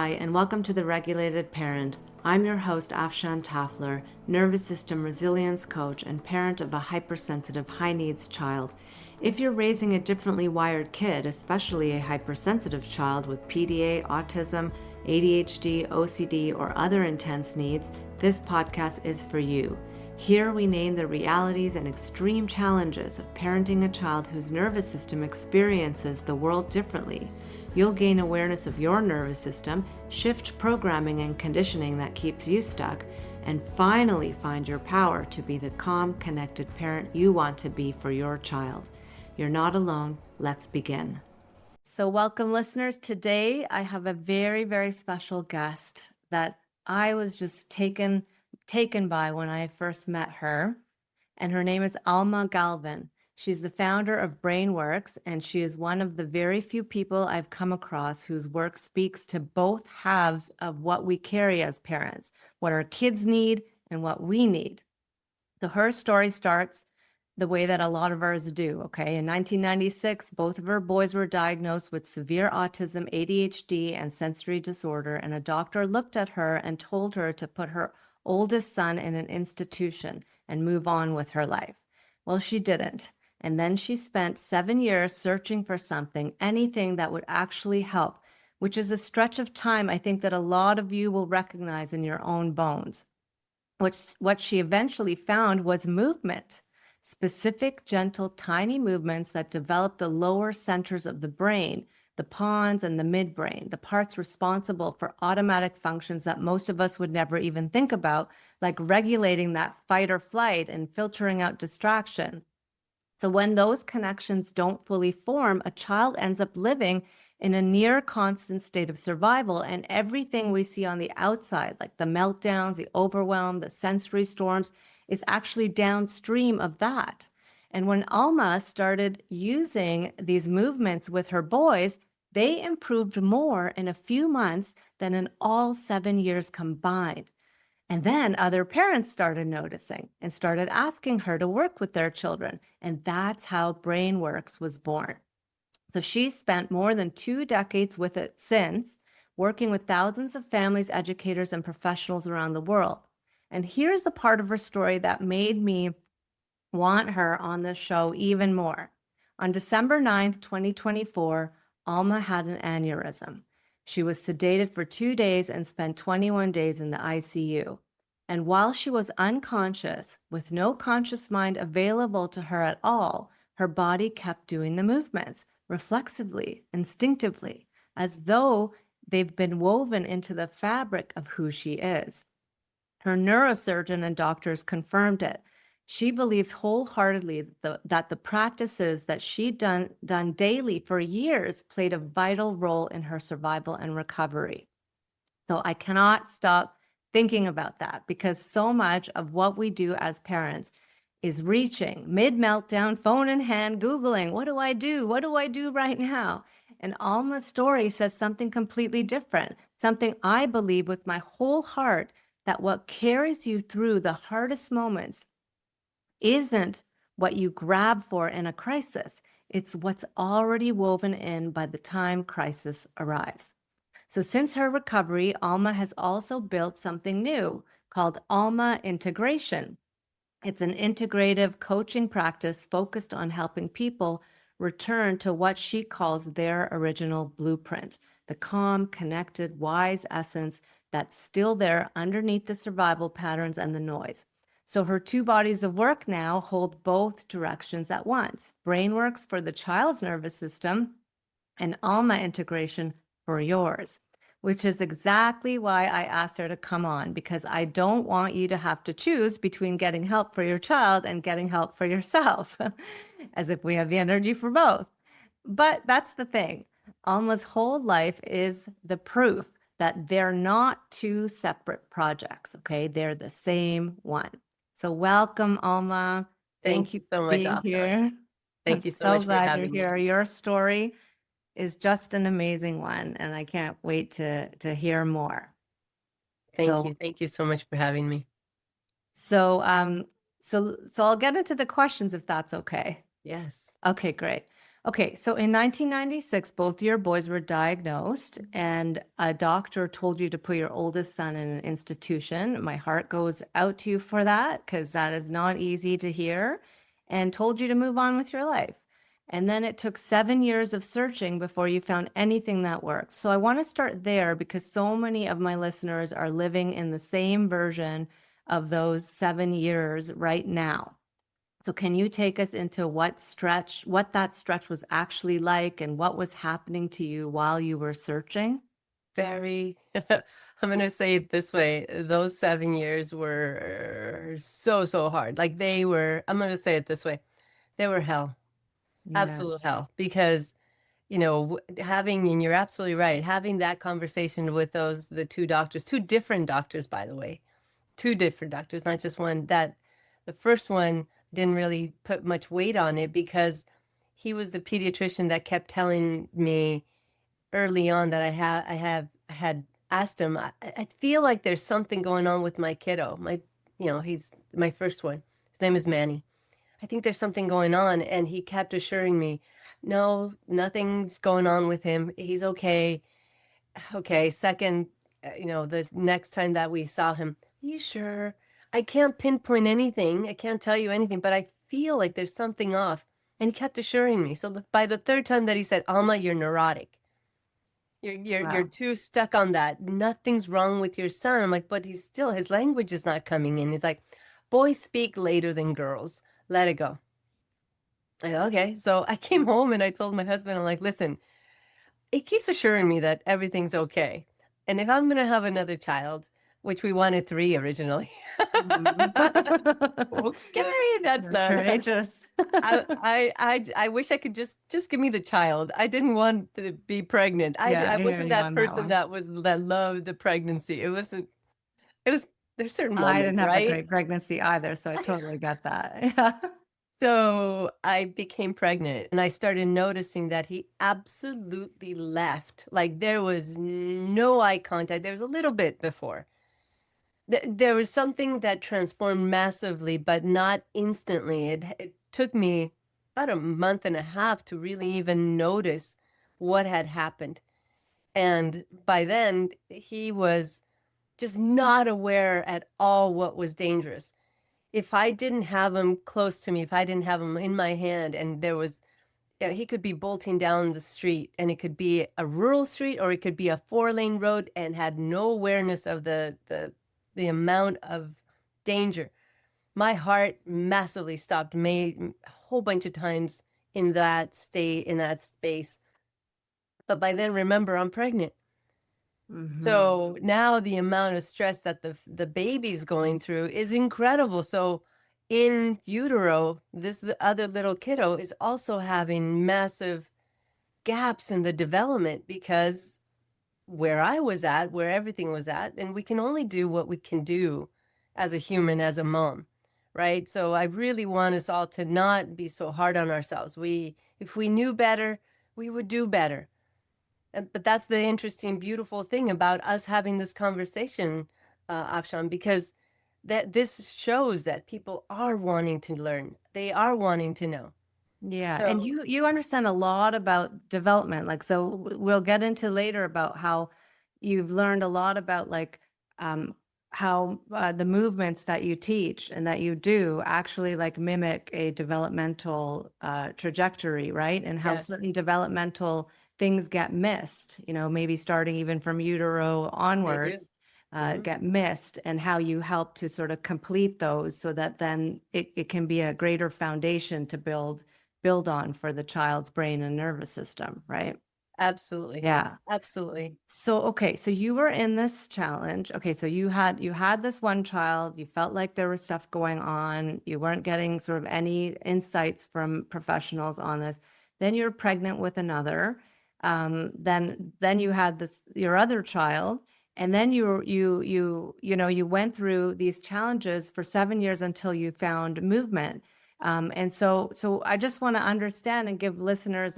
Hi, and welcome to The Regulated Parent. I'm your host, Afshan Tafler, nervous system resilience coach and parent of a hypersensitive, high-needs child. If you're raising a differently wired kid, especially a hypersensitive child with PDA, autism, ADHD, OCD, or other intense needs, this podcast is for you. Here we name the realities and extreme challenges of parenting a child whose nervous system experiences the world differently. You'll gain awareness of your nervous system, shift programming and conditioning that keeps you stuck, and finally find your power to be the calm, connected parent you want to be for your child. You're not alone. Let's begin. So welcome, listeners. Today I have a very, very special guest that I was just taken by when I first met her, and her name is Alma Galván. She's the founder of BrainWorks, and she is one of the very few people I've come across whose work speaks to both halves of what we carry as parents, what our kids need and what we need. So her story starts the way that a lot of ours do, okay? In 1996, both of her boys were diagnosed with severe autism, ADHD, and sensory disorder, and a doctor looked at her and told her to put her oldest son in an institution and move on with her life. Well, she didn't. And then she spent 7 years searching for something, anything that would actually help, which is a stretch of time I think that a lot of you will recognize in your own bones. What she eventually found was movement, specific, gentle, tiny movements that develop the lower centers of the brain, the pons and the midbrain, the parts responsible for automatic functions that most of us would never even think about, like regulating that fight or flight and filtering out distraction. So when those connections don't fully form, a child ends up living in a near constant state of survival, and everything we see on the outside, like the meltdowns, the overwhelm, the sensory storms, is actually downstream of that. And when Alma started using these movements with her boys, they improved more in a few months than in all 7 years combined. And then other parents started noticing and started asking her to work with their children. And that's how BrainWorks was born. So she spent more than 2 decades with it since, working with thousands of families, educators, and professionals around the world. And here's the part of her story that made me want her on the show even more. On December 9th, 2024, Alma had an aneurysm. She was sedated for 2 days and spent 21 days in the ICU. And while she was unconscious, with no conscious mind available to her at all, her body kept doing the movements, reflexively, instinctively, as though they've been woven into the fabric of who she is. Her neurosurgeon and doctors confirmed it. She believes wholeheartedly that the practices that she'd done daily for years played a vital role in her survival and recovery. So I cannot stop thinking about that, because so much of what we do as parents is reaching mid-meltdown, phone in hand, Googling, what do I do? What do I do right now? And Alma's story says something completely different, something I believe with my whole heart, that what carries you through the hardest moments isn't what you grab for in a crisis. It's what's already woven in by the time crisis arrives. So since her recovery, Alma has also built something new called Alma Integration. It's an integrative coaching practice focused on helping people return to what she calls their original blueprint, the calm, connected, wise essence that's still there underneath the survival patterns and the noise. So her 2 bodies of work now hold both directions at once: BrainWorks for the child's nervous system and Alma Integration for yours, which is exactly why I asked her to come on, because I don't want you to have to choose between getting help for your child and getting help for yourself, as if we have the energy for both. But that's the thing. Alma's whole life is the proof that they're not 2 separate projects, okay? They're the same one. So welcome, Alma. Thank you so much, being Alma. here. Thank you so much for glad having you're me. here. Your story is just an amazing one, and I can't wait to hear more. Thank you. Thank you so much for having me. So I'll get into the questions if that's okay. Yes. Okay, great. Okay, so in 1996, both your boys were diagnosed, and a doctor told you to put your oldest son in an institution. My heart goes out to you for that because that is not easy to hear, and told you to move on with your life. And then it took 7 years of searching before you found anything that worked. So I want to start there because so many of my listeners are living in the same version of those 7 years right now. So can you take us into what that stretch was actually like and what was happening to you while you were searching? I'm going to say it this way. Those 7 years were so hard. I'm going to say it this way. They were hell, Yeah. absolute hell, because, and you're absolutely right, having that conversation with the two doctors, two different doctors, by the way, two different doctors, not just one, that the first one didn't really put much weight on it because he was the pediatrician that kept telling me early on that I had asked him, I feel like there's something going on with my kiddo. He's my first one. His name is Manny. I think there's something going on. And he kept assuring me, no, nothing's going on with him. He's okay. Okay. Second, the next time that we saw him, are you sure? I can't pinpoint anything. I can't tell you anything, but I feel like there's something off. And he kept assuring me. So by the third time that he said, Alma, you're neurotic. You're too stuck on that. Nothing's wrong with your son. I'm like, but his language is not coming in. He's like, boys speak later than girls. Let it go. Okay. So I came home and I told my husband, I'm like, listen, it keeps assuring me that everything's okay. And if I'm going to have another child, which we wanted 3 originally. Okay, that's not courageous. I wish I could just give me the child. I didn't want to be pregnant. I wasn't that person that loved the pregnancy. There's certain moments, I didn't have right? a great pregnancy either, so I totally get that. Yeah. So I became pregnant and I started noticing that he absolutely left. Like there was no eye contact. There was a little bit before. There was something that transformed massively, but not instantly. It took me about a month and a half to really even notice what had happened. And by then, he was just not aware at all what was dangerous. If I didn't have him close to me, if I didn't have him in my hand, and he could be bolting down the street, and it could be a rural street or it could be a 4-lane road, and had no awareness of the amount of danger. My heart massively stopped a whole bunch of times in that space. But by then, remember, I'm pregnant. Mm-hmm. So now the amount of stress that the baby's going through is incredible. So in utero, the other little kiddo is also having massive gaps in the development because where I was at, where everything was at, and we can only do what we can do as a human, as a mom, right? So I really want us all to not be so hard on ourselves. If we knew better, we would do better. But that's the interesting, beautiful thing about us having this conversation, Afshan, because this shows that people are wanting to learn. They are wanting to know. Yeah. So, and you understand a lot about development. Like, so we'll get into later about how you've learned a lot about how the movements that you teach and that you do actually like mimic a developmental trajectory, right? And how certain developmental things get missed, maybe starting even from utero onwards, get missed, and how you help to sort of complete those so that then it can be a greater foundation to build on for the child's brain and nervous system, right? Absolutely. Yeah. Absolutely. So, okay. So you were in this challenge. Okay. So you had this one child, you felt like there was stuff going on. You weren't getting sort of any insights from professionals on this. Then you're pregnant with another. Then you had your other child, and then you went through these challenges for 7 years until you found movement. And so I just want to understand and help listeners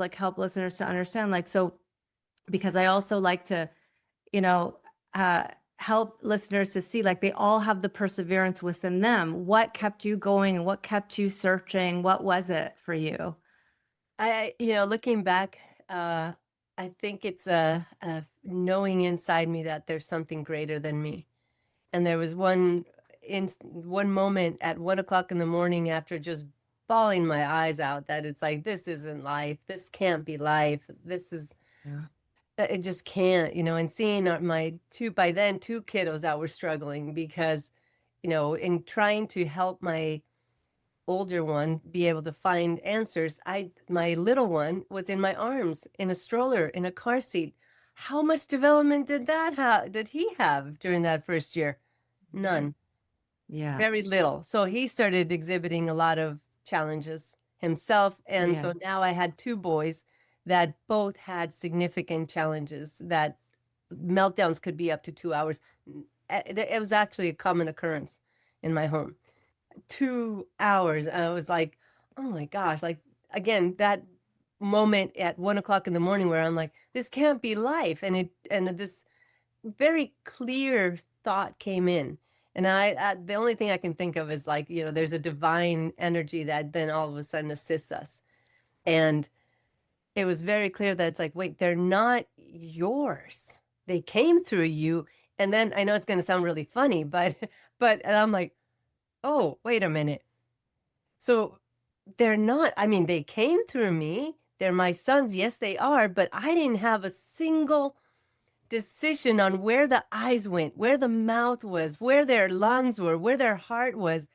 to understand, because I also like to, help listeners to see, like, they all have the perseverance within them. What kept you going? What kept you searching? What was it for you? Looking back, I think it's a knowing inside me that there's something greater than me. And there was one moment at 1 o'clock in the morning after just bawling my eyes out that it's like, this isn't life. This can't be life. This is, Yeah. it just can't, and seeing my by then two kiddos that were struggling because, in trying to help my older one be able to find answers, my little one was in my arms, in a stroller, in a car seat. How much development did he have during that first year? None. Yeah. Very little. So he started exhibiting a lot of challenges himself. And so now I had two boys that both had significant challenges, that meltdowns could be up to 2 hours. It was actually a common occurrence in my home. 2 hours. I was like, oh my gosh, like, again, that moment at 1 o'clock in the morning where I'm like, this can't be life. And this very clear thought came in. And the only thing I can think of is like, there's a divine energy that then all of a sudden assists us. And it was very clear that it's like, wait, they're not yours. They came through you. And then I know it's going to sound really funny, but I'm like, oh, wait a minute. So they're not, they came through me. They're my sons. Yes, they are. But I didn't have a single decision on where the eyes went, where the mouth was, where their lungs were, where their heart was.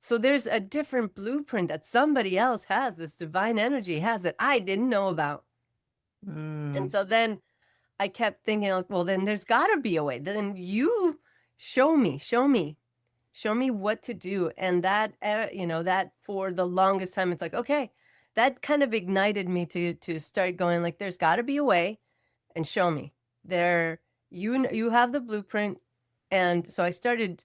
So there's a different blueprint that somebody else has, this divine energy has, that I didn't know about. And so then I kept thinking, well, then there's got to be a way. Then you show me what to do. And that, that for the longest time, it's like, okay, that kind of ignited me to start going like, there's got to be a way, and show me. There, you have the blueprint. And so I started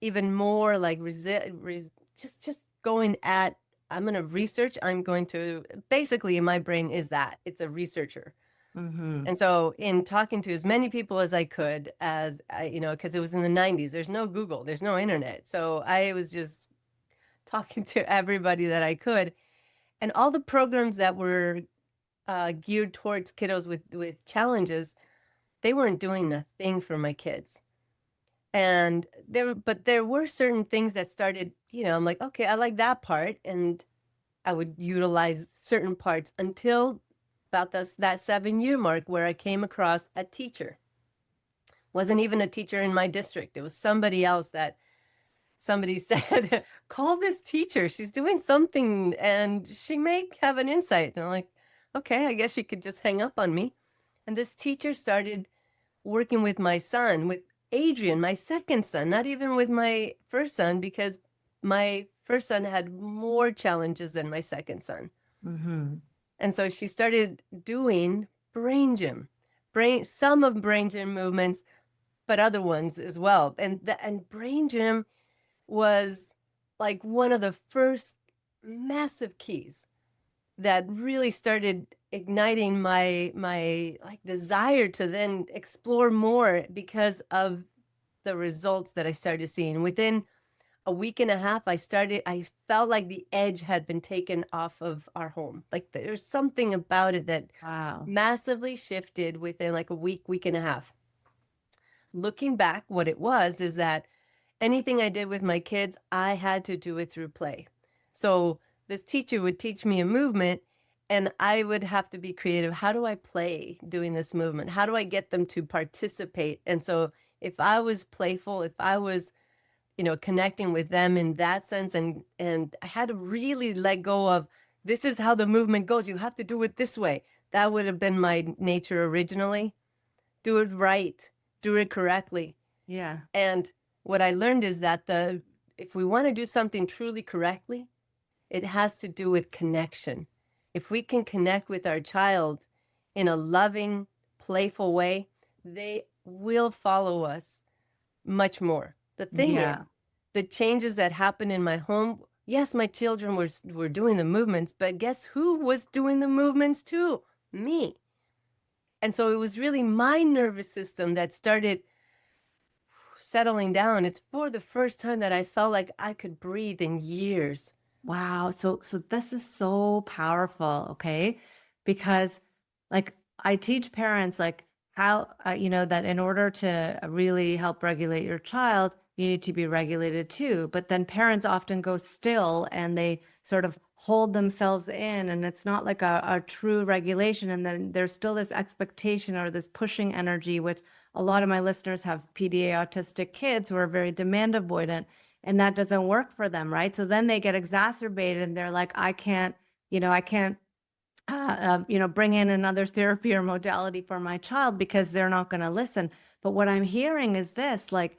even more like just going at, I'm going to research. I'm going to, basically in my brain is that it's a researcher. And so in talking to as many people as I could, as because it was in the 90s, there's no Google, there's no internet. So I was just talking to everybody that I could, and all the programs that were geared towards kiddos with challenges, they weren't doing a thing for my kids. And there were certain things that started, I'm like, okay, I like that part. And I would utilize certain parts until about that 7-year mark where I came across a teacher. Wasn't even a teacher in my district. It was somebody else that somebody said, call this teacher. She's doing something and she may have an insight. And I'm like, okay, I guess she could just hang up on me. And this teacher started working with my son, with Adrian, my second son, not even with my first son, because my first son had more challenges than my second son. And so she started doing brain gym, some of brain gym movements, but other ones as well. And brain gym was like one of the first massive keys that really started igniting my like desire to then explore more, because of the results that I started seeing. Within a week and a half, I felt like the edge had been taken off of our home. Like there's something about it that massively shifted within like a week and a half. Looking back, what it was is that anything I did with my kids, I had to do it through play. So this teacher would teach me a movement, and I would have to be creative. How do I play doing this movement? How do I get them to participate? And so if I was playful, if I was connecting with them in that sense. And I had to really let go of, this is how the movement goes. You have to do it this way. That would have been my nature originally. Do it right. Do it correctly. Yeah. And what I learned is that if we want to do something truly correctly, it has to do with connection. If we can connect with our child in a loving, playful way, they will follow us much more. The thing is, the changes that happened in my home, yes, my children were doing the movements, but guess who was doing the movements too? Me. And so it was really my nervous system that started settling down. It's for the first time that I felt like I could breathe in years. Wow. So this is so powerful, okay? Because like I teach parents like how that in order to really help regulate your child, you need to be regulated too. But then parents often go still and they sort of hold themselves in, and it's not like a true regulation. And then there's still this expectation or this pushing energy, which a lot of my listeners have PDA autistic kids who are very demand avoidant, and that doesn't work for them, right? So then they get exacerbated and they're like, I can't bring in another therapy or modality for my child because they're not going to listen. But what I'm hearing is this, like,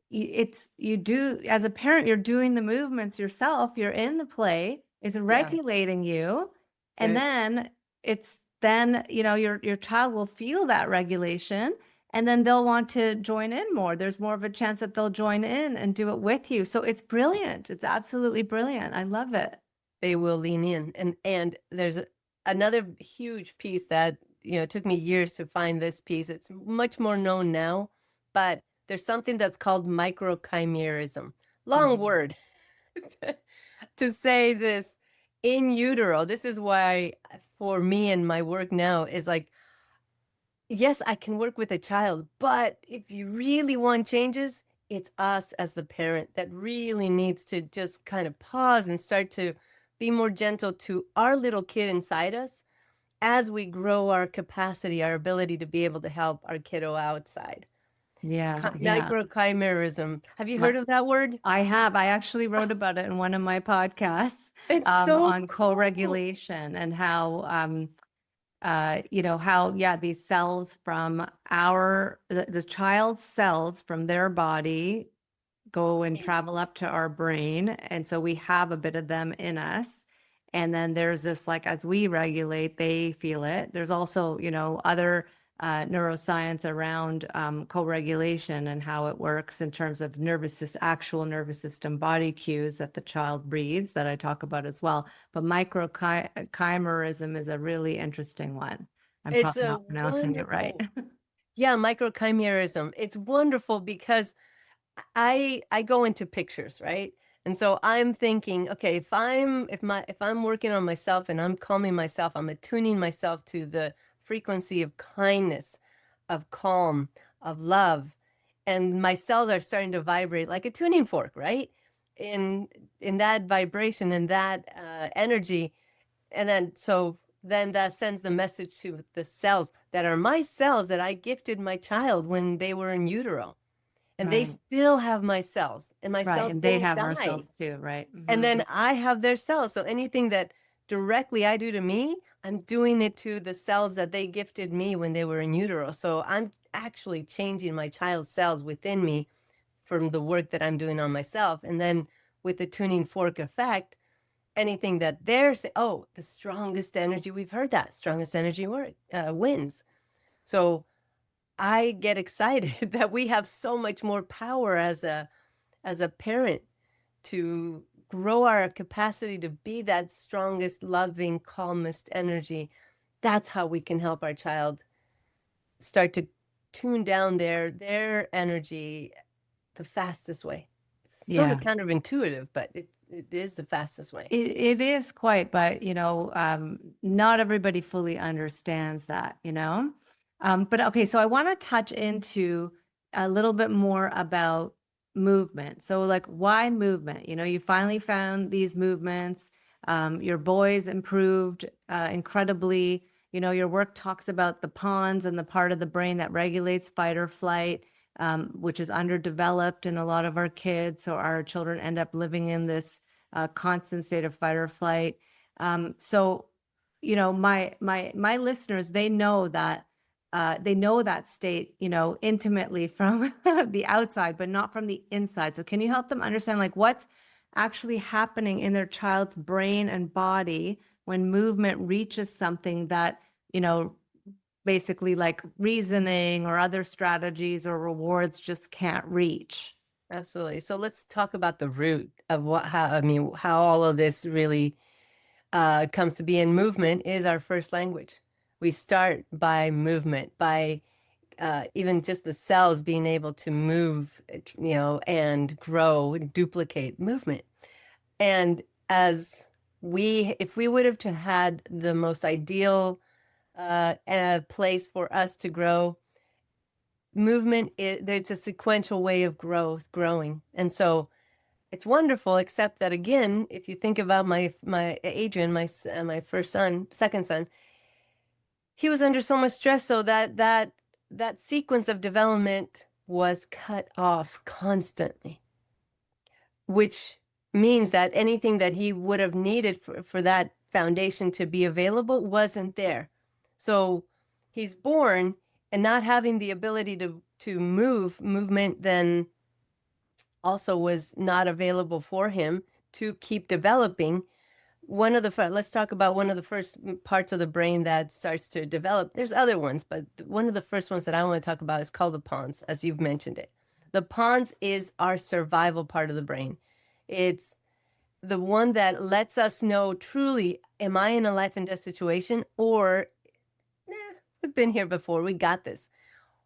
it's you do as a parent, you're doing the movements yourself, you're in the play, it's Yeah. regulating you, and Good. then your child will feel that regulation, and then they'll want to join in more. There's more of a chance that they'll join in and do it with you. So it's brilliant. It's absolutely brilliant. I love it. They will lean in. And there's another huge piece that, it took me years to find this piece. It's much more known now, but there's something that's called microchimerism. Long Mhm. word to say this in utero. This is why for me and my work now is like, yes, I can work with a child, but if you really want changes, it's us as the parent that really needs to just kind of pause and start to be more gentle to our little kid inside us as we grow our capacity, our ability to be able to help our kiddo outside. Yeah, yeah. Microchimerism. Have you My, heard of that word? I have. I actually wrote about it in one of my podcasts It's so on cool. co-regulation and how, yeah, these cells from the child's cells from their body go and travel up to our brain. And so we have a bit of them in us. And then there's this, like, as we regulate, they feel it. There's also, other neuroscience around co-regulation and how it works in terms of actual nervous system body cues that the child breathes that I talk about as well. But microchimerism is a really interesting one. I'm It's probably a not pronouncing it right. wonderful, yeah, microchimerism. It's wonderful because I go into pictures, right? And so I'm thinking, okay, if I'm working on myself and I'm calming myself, I'm attuning myself to the frequency of kindness, of calm, of love, and my cells are starting to vibrate like a tuning fork, right? In in that vibration and that energy, and then that sends the message to the cells that are my cells that I gifted my child when they were in utero, and they Right. still have my cells, and my Right. cells And they didn't have die. ourselves too, right? And Hmm. then I have their cells. So anything that directly I do to me, I'm doing it to the cells that they gifted me when they were in utero. So I'm actually changing my child's cells within me from the work that I'm doing on myself. And then with the tuning fork effect, anything that they're saying, oh, the strongest energy, we've heard that strongest energy wins. So I get excited that we have so much more power as a parent to grow our capacity to be that strongest, loving, calmest energy. That's how we can help our child start to tune down their energy the fastest way. It's sort of Yeah. counterintuitive, but it is the fastest way. It is quite, but not everybody fully understands that. But okay, so I want to touch into a little bit more about movement. So like why movement? You finally found these movements. Your boys improved incredibly. Your work talks about the pons and the part of the brain that regulates fight or flight, which is underdeveloped in a lot of our kids. So our children end up living in this constant state of fight or flight. So, my listeners, they know that state, intimately from the outside, but not from the inside. So, can you help them understand like what's actually happening in their child's brain and body when movement reaches something that, basically like reasoning or other strategies or rewards just can't reach? Absolutely. So let's talk about the root of how all of this really comes to be. In movement is our first language. We start by movement, by even just the cells being able to move, and grow and duplicate movement. And as if we would have had the most ideal place for us to grow, movement, there's a sequential way of growing. And so it's wonderful, except that, again, if you think about my Adrian, my second son, he was under so much stress, so that sequence of development was cut off constantly, which means that anything that he would have needed for that foundation to be available wasn't there. So he's born and not having the ability to movement then also was not available for him to keep developing. Let's talk about one of the first parts of the brain that starts to develop. There's other ones, but one of the first ones that I want to talk about is called the pons, as you've mentioned it. The pons is our survival part of the brain. It's the one that lets us know truly, am I in a life and death situation, or we've been here before, we got this.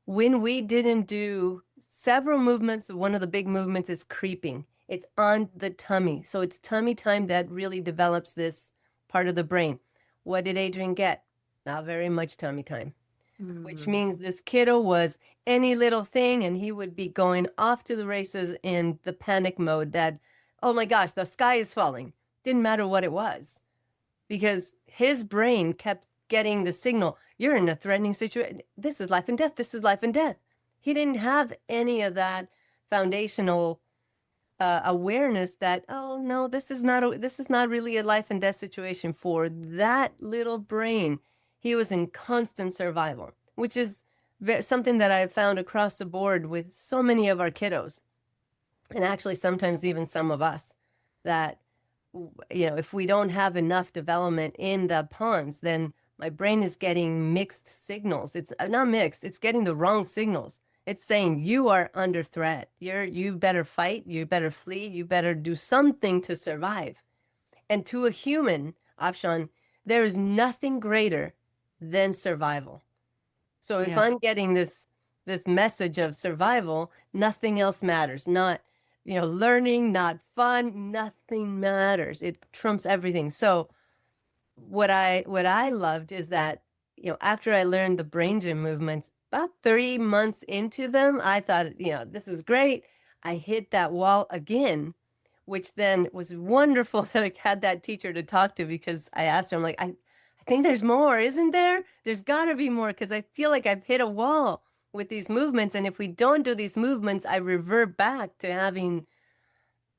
When we didn't do several movements, one of the big movements is creeping. It's on the tummy. So it's tummy time that really develops this part of the brain. What did Adrian get? Not very much tummy time, which means this kiddo was any little thing and he would be going off to the races in the panic mode that, oh my gosh, the sky is falling. Didn't matter what it was, because his brain kept getting the signal, you're in a threatening situation. This is life and death. This is life and death. He didn't have any of that foundational awareness that, oh no, this is not really a life and death situation for that little brain. He was in constant survival, which is something that I've found across the board with so many of our kiddos. And actually sometimes even some of us, that, if we don't have enough development in the pons, then my brain is getting mixed signals. It's not mixed, it's getting the wrong signals. It's saying you are under threat. You better fight, you better flee, you better do something to survive. And to a human, Afshan, there is nothing greater than survival. So if I'm getting this message of survival, nothing else matters. Not, learning, not fun, nothing matters. It trumps everything. So what I loved is that, after I learned the brain gym movements, about 3 months into them, I thought, this is great. I hit that wall again, which then was wonderful that I had that teacher to talk to, because I asked her, I'm like, I think there's more, isn't there? There's got to be more, because I feel like I've hit a wall with these movements. And if we don't do these movements, I revert back to having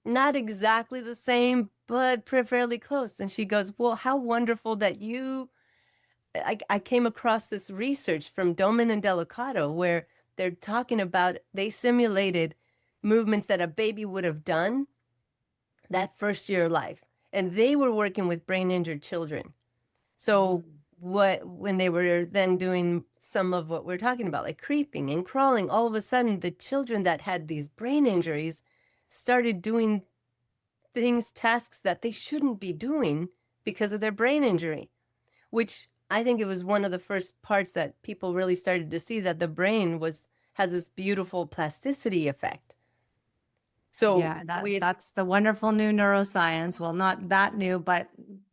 not exactly the same, but fairly close. And she goes, well, how wonderful that I came across this research from Doman and Delicato where they're talking about, they simulated movements that a baby would have done that first year of life. And they were working with brain injured children. So when they were then doing some of what we're talking about, like creeping and crawling, all of a sudden the children that had these brain injuries started doing tasks that they shouldn't be doing because of their brain injury, which I think it was one of the first parts that people really started to see, that the brain has this beautiful plasticity effect. So yeah, that's the wonderful new neuroscience. Well, not that new, but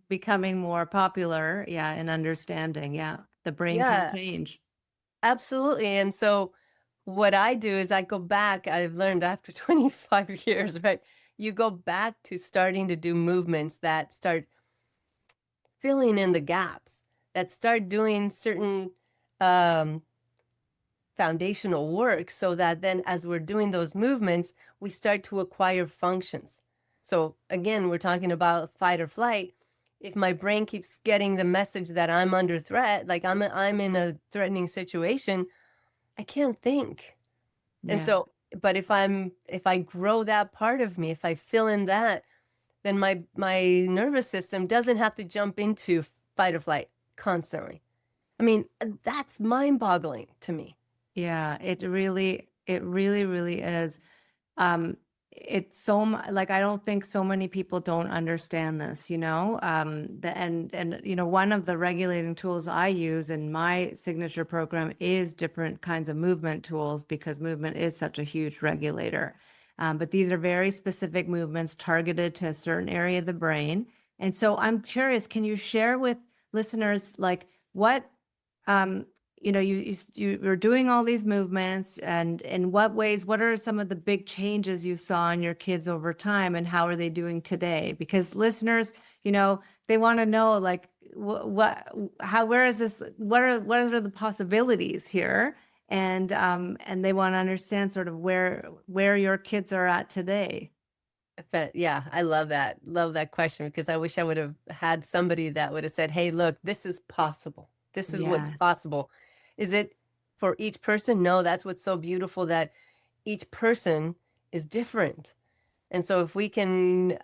becoming more popular. In understanding. The brain can change. Absolutely. And so what I do is I go back, I've learned after 25 years, right? You go back to starting to do movements that start filling in the gaps, that start doing certain foundational work, so that then as we're doing those movements, we start to acquire functions. So again, we're talking about fight or flight. If my brain keeps getting the message that I'm under threat, like I'm in a threatening situation, I can't think. And so, but if I grow that part of me, if I fill in that, then my nervous system doesn't have to jump into fight or flight constantly. I mean, that's mind-boggling to me. Yeah, it really is. It's so like, I don't think so many people don't understand this, one of the regulating tools I use in my signature program is different kinds of movement tools, because movement is such a huge regulator. But these are very specific movements targeted to a certain area of the brain. And so I'm curious, can you share with listeners like what you're doing all these movements, and in what ways, what are some of the big changes you saw in your kids over time, and how are they doing today? Because listeners, they want to know like where is this, what are the possibilities here? And they want to understand sort of where your kids are at today. But yeah, I love that question, because I wish I would have had somebody that would have said, hey, look, this is possible. This is what's possible. Is it for each person? No, that's what's so beautiful, that each person is different. And so if we can,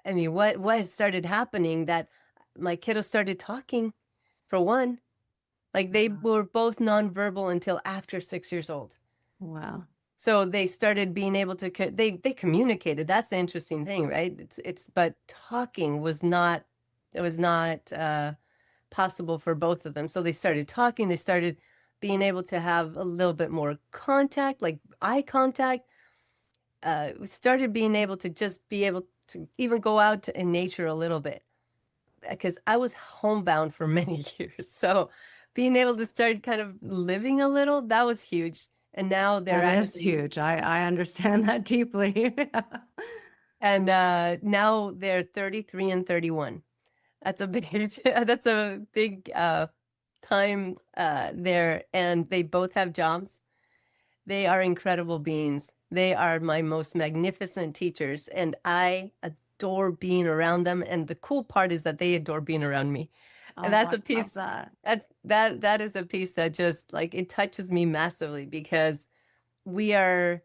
what started happening, that my kiddos started talking, for one, like they were both nonverbal until after 6 years old. Wow. So they started being able to, they communicated. That's the interesting thing, right? But talking was not, possible for both of them. So they started talking, they started being able to have a little bit more contact, like eye contact. We started being able to just be able to even go out in nature a little bit, because I was homebound for many years. So being able to start kind of living a little, that was huge. And now they're actually huge. I understand that deeply. And now they're 33 and 31. That's a big time there, and they both have jobs. They are incredible beings. They are my most magnificent teachers, and I adore being around them. And the cool part is that they adore being around me. And that's a piece that is a piece that just like, it touches me massively, because we are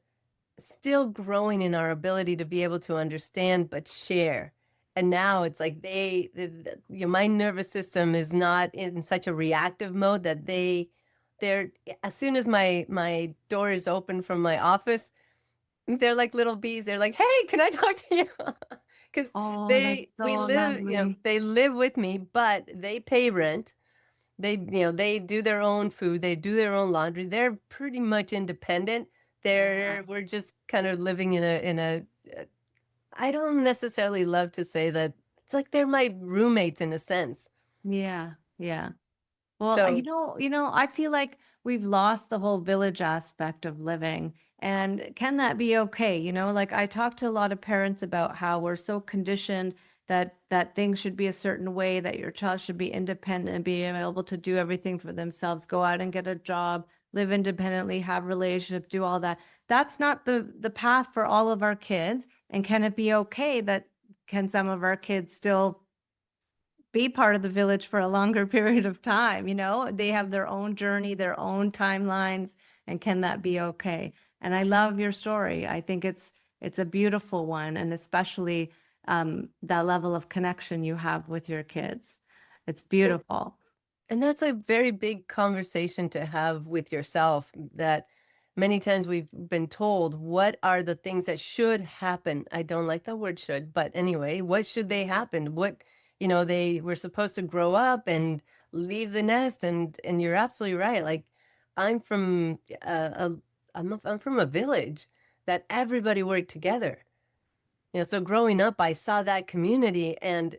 still growing in our ability to be able to understand but share. And now it's like my nervous system is not in such a reactive mode, that they're as soon as my door is open from my office, they're like little bees. They're like, hey, can I talk to you? Because they live with me, but they pay rent. They do their own food, they do their own laundry. They're pretty much independent. We're just kind of living in a I don't necessarily love to say that, it's like they're my roommates in a sense. Yeah. Well, so, I feel like we've lost the whole village aspect of living. And can that be okay? Like I talk to a lot of parents about how we're so conditioned that things should be a certain way, that your child should be independent and be able to do everything for themselves, go out and get a job, live independently, have relationships, do all that. That's not the path for all of our kids. And can it be okay that can some of our kids still be part of the village for a longer period of time? They have their own journey, their own timelines, and can that be okay? And I love your story. I think it's a beautiful one, and especially that level of connection you have with your kids. It's beautiful. And that's a very big conversation to have with yourself, that many times we've been told, what are the things that should happen? I don't like the word should, but anyway, what should they happen? They were supposed to grow up and leave the nest, and you're absolutely right. Like I'm from I'm from a village that everybody worked together. So growing up, I saw that community. And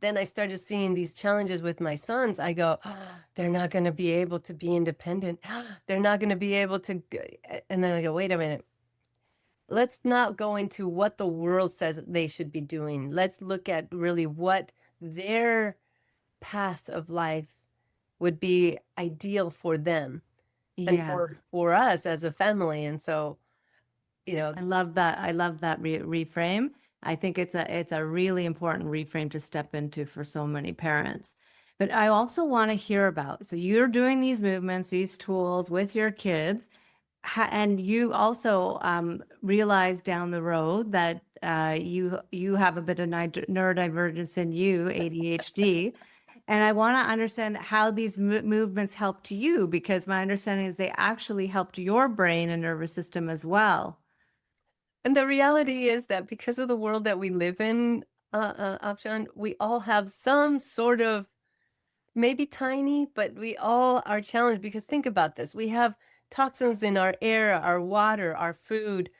then I started seeing these challenges with my sons, I go, oh, they're not going to be able to be independent. They're not going to be able to. And then I go, wait a minute. Let's not go into what the world says they should be doing. Let's look at really what their path of life would be ideal for them and for us as a family. And so, I love that. I love that reframe. I think it's a really important reframe to step into for so many parents. But I also want to hear about, so you're doing these movements, these tools with your kids, and you also realize down the road that you have a bit of neurodivergence in you, ADHD. And I want to understand how these movements helped you, because my understanding is they actually helped your brain and nervous system as well. And the reality is that because of the world that we live in, Afshan, we all have some sort of, maybe tiny, but we all are challenged. Because think about this. We have toxins in our air, our water, our food,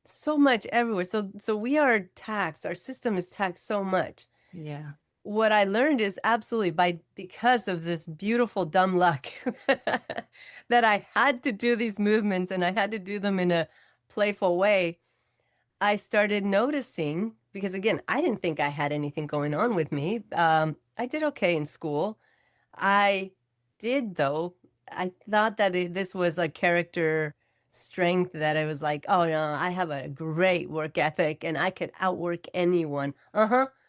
so much everywhere. So we are taxed. Our system is taxed so much. Yeah. What I learned is absolutely because of this beautiful dumb luck that I had to do these movements and I had to do them in a playful way. I started noticing, because again, I didn't think I had anything going on with me. I did okay in school. I did, though. I thought that this was a character strength, that I was like, oh no, I have a great work ethic and I could outwork anyone.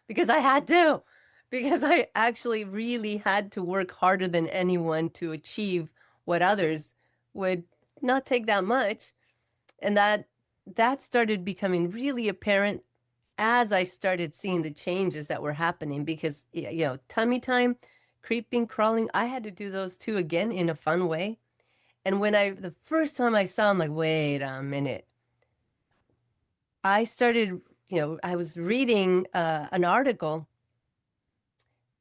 Because I had to, because I actually really had to work harder than anyone to achieve what others would not take that much. And that started becoming really apparent as I started seeing the changes that were happening, because, tummy time, creeping, crawling, I had to do those too, again, in a fun way. And the first time I saw, I'm like, wait a minute. I started, I was reading an article,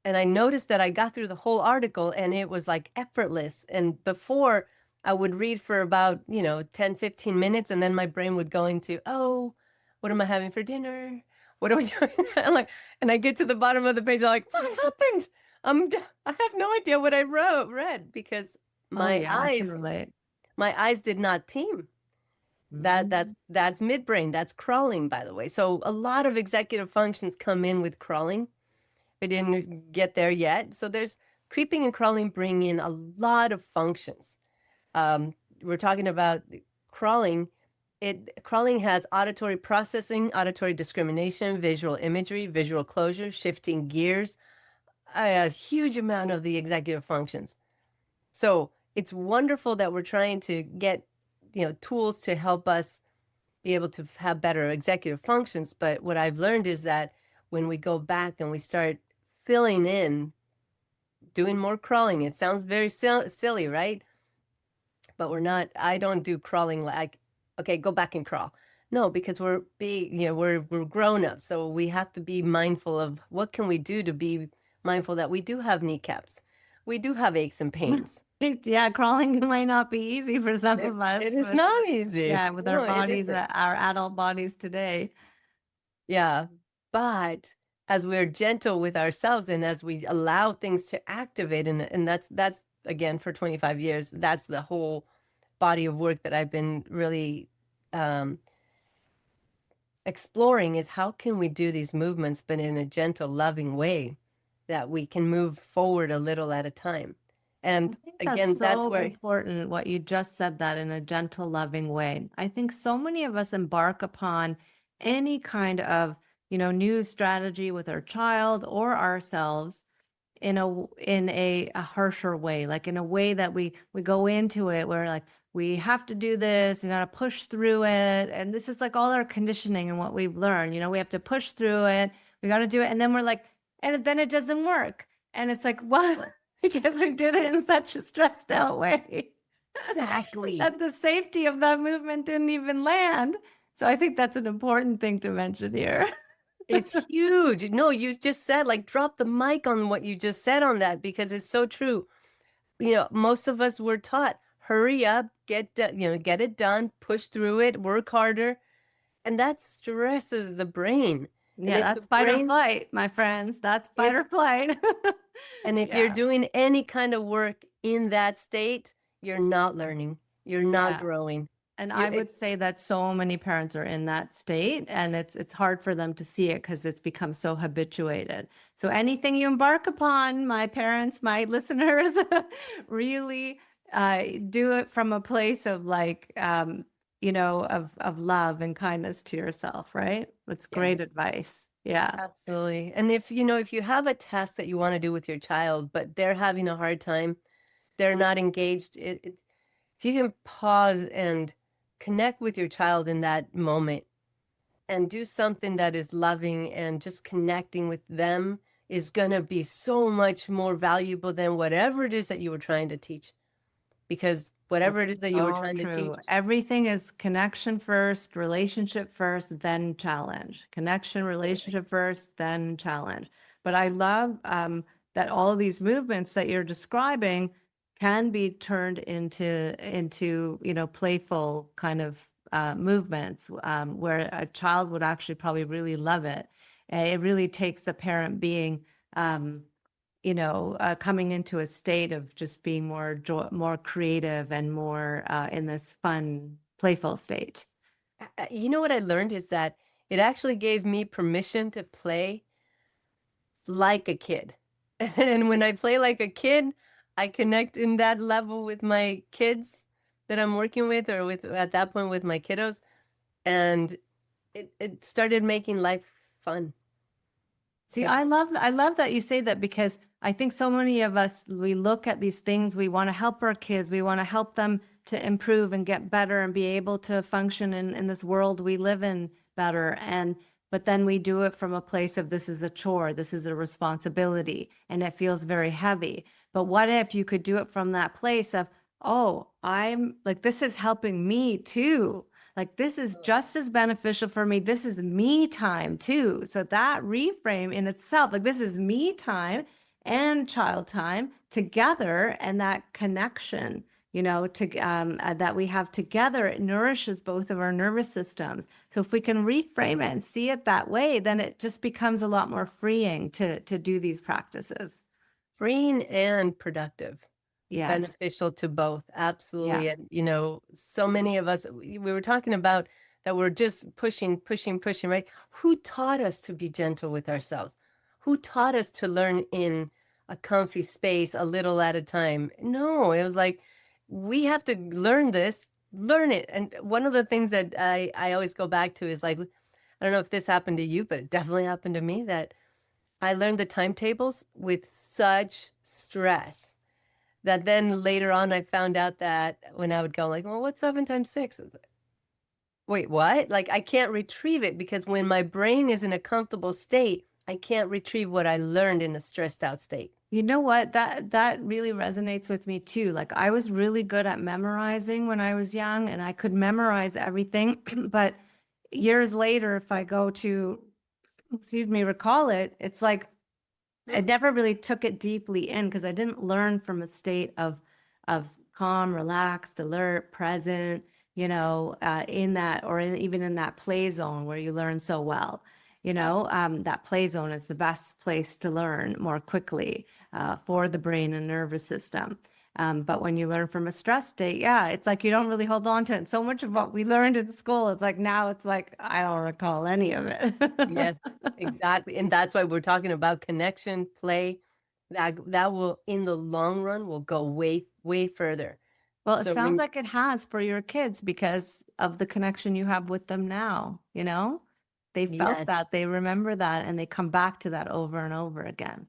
and I noticed that I got through the whole article and it was like effortless. And before, I would read for about, 10, 15 minutes, and then my brain would go into, oh, what am I having for dinner? What are we doing? And I get to the bottom of the page, I'm like, what happened? I have no idea what I read, because my I can relate. my eyes did not team. That's midbrain. That's crawling, by the way. So a lot of executive functions come in with crawling. I didn't get there yet. So there's creeping and crawling bring in a lot of functions. We're talking about crawling. Crawling has auditory processing, auditory discrimination, visual imagery, visual closure, shifting gears, a huge amount of the executive functions. So it's wonderful that we're trying to get, tools to help us be able to have better executive functions. But what I've learned is that when we go back and we start filling in, doing more crawling, it sounds very silly, right? But we're not, I don't do crawling like, okay, go back and crawl. No, because we're grown up. So we have to be mindful of what can we do to be mindful that we do have kneecaps. We do have aches and pains. Yeah, crawling might not be easy for some of us. It is not easy. Yeah, with our bodies, our adult bodies today. Yeah, but as we're gentle with ourselves and as we allow things to activate, and that's again, for 25 years, that's the whole body of work that I've been really exploring, is how can we do these movements, but in a gentle, loving way, that we can move forward a little at a time. And again, that's where important what you just said, that in a gentle, loving way. I think so many of us embark upon any kind of, new strategy with our child or ourselves in a harsher way, like in a way that we go into it where like, we have to do this, we got to push through it. And this is like all our conditioning and what we've learned, we have to push through it. We got to do it. And then we're like, and then it doesn't work. And it's like, what? Because we did it in such a stressed out way. Exactly. That the safety of that movement didn't even land. So I think that's an important thing to mention here. It's huge. No, you just said, like, drop the mic on what you just said on that, because it's so true. Most of us were taught, hurry up, get it done, push through it, work harder. And that stresses the brain. Yeah, that's fight or flight, my friends. That's fight or flight. And if you're doing any kind of work in that state, you're not learning. You're not growing. And I would say that so many parents are in that state, and it's hard for them to see it because it's become so habituated. So anything you embark upon, my parents, my listeners, really do it from a place of like, of love and kindness to yourself, right? It's great advice. Yeah, absolutely. And if you have a task that you want to do with your child, but they're having a hard time, they're not engaged, if you can pause and connect with your child in that moment and do something that is loving, and just connecting with them is going to be so much more valuable than whatever it is that you were trying to teach. Because whatever it is that you were trying to teach, everything is connection first, relationship first, then challenge. Connection, relationship first, then challenge. But I love that all of these movements that you're describing can be turned into playful kind of movements, where a child would actually probably really love it. It really takes the parent being coming into a state of just being more creative and more in this fun, playful state. You know what I learned is that it actually gave me permission to play like a kid. And when I play like a kid, I connect in that level with my kids that I'm working with, or with at that point with my kiddos. And it started making life fun. See, I love that you say that, because I think so many of us, we look at these things, we want to help our kids, we want to help them to improve and get better and be able to function in this world we live in better. But then we do it from a place of, this is a chore, this is a responsibility, and it feels very heavy. But what if you could do it from that place of, oh, I'm like, this is helping me too. Like, this is just as beneficial for me. This is me time too. So that reframe in itself, like, this is me time and child time together, and that connection, that we have together, it nourishes both of our nervous systems. So if we can reframe it and see it that way, then it just becomes a lot more freeing to do these practices. Freeing and productive. Yes. Beneficial to both. Absolutely. Yeah. And, so many of us, we were talking about that we're just pushing, right? Who taught us to be gentle with ourselves? Who taught us to learn in a comfy space a little at a time? No, it was like, we have to learn this, learn it. And one of the things that I always go back to is like, I don't know if this happened to you, but it definitely happened to me, that I learned the timetables with such stress that then later on I found out that when I would go like, well, what's 7 times 6? I was like, wait, what? Like, I can't retrieve it, because when my brain is in a comfortable state, I can't retrieve what I learned in a stressed out state. You know what? That really resonates with me too. Like, I was really good at memorizing when I was young, and I could memorize everything. But years later, if I go to, recall it, it's like I never really took it deeply in, because I didn't learn from a state of calm, relaxed, alert, present, in that, or even in that play zone where you learn so well. That play zone is the best place to learn more quickly for the brain and nervous system. But when you learn from a stress state, yeah, it's like you don't really hold on to it. So much of what we learned in school, it's like now it's like, I don't recall any of it. Yes, exactly. And that's why we're talking about connection, play. That will, in the long run, will go way, way further. Well, it sounds like it has for your kids, because of the connection you have with them now, They felt that, they remember that, and they come back to that over and over again.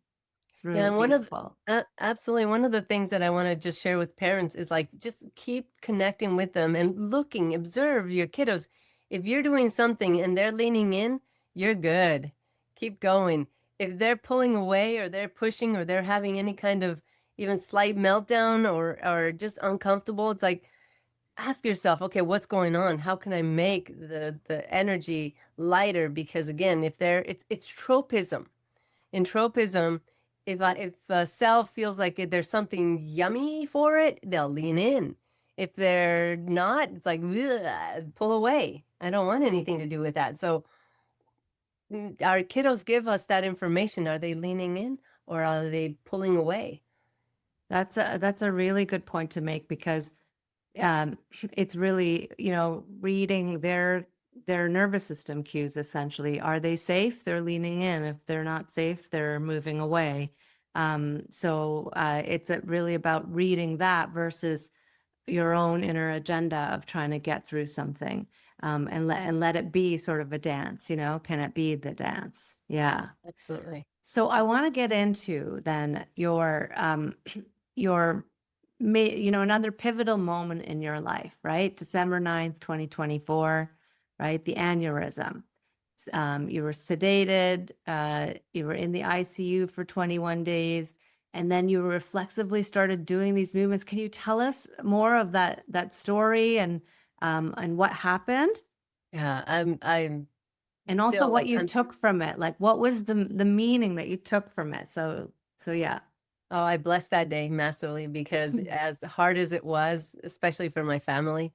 It's really peaceful. Absolutely. One of the things that I want to just share with parents is like, just keep connecting with them and looking, observe your kiddos. If you're doing something and they're leaning in, you're good. Keep going. If they're pulling away, or they're pushing, or they're having any kind of even slight meltdown, or just uncomfortable, it's like, ask yourself, okay, what's going on? How can I make the energy lighter? Because again, it's tropism. In tropism, if a cell feels like there's something yummy for it, they'll lean in. If they're not, it's like, pull away. I don't want anything to do with that. So our kiddos give us that information. Are they leaning in, or are they pulling away? That's a really good point to make, because it's really, reading their nervous system cues, essentially. Are they safe? They're leaning in. If they're not safe, they're moving away. So it's really about reading that versus your own inner agenda of trying to get through something, and let it be sort of a dance. Can it be the dance? Yeah, absolutely. So I want to get into then your another pivotal moment in your life, right? December 9th, 2024, right? The aneurysm. You were sedated, you were in the ICU for 21 days, and then you reflexively started doing these movements. Can you tell us more of that story and what happened? Yeah, I'm and also what you took from it. Like, what was the meaning that you took from it? So yeah. Oh, I blessed that day massively because as hard as it was, especially for my family,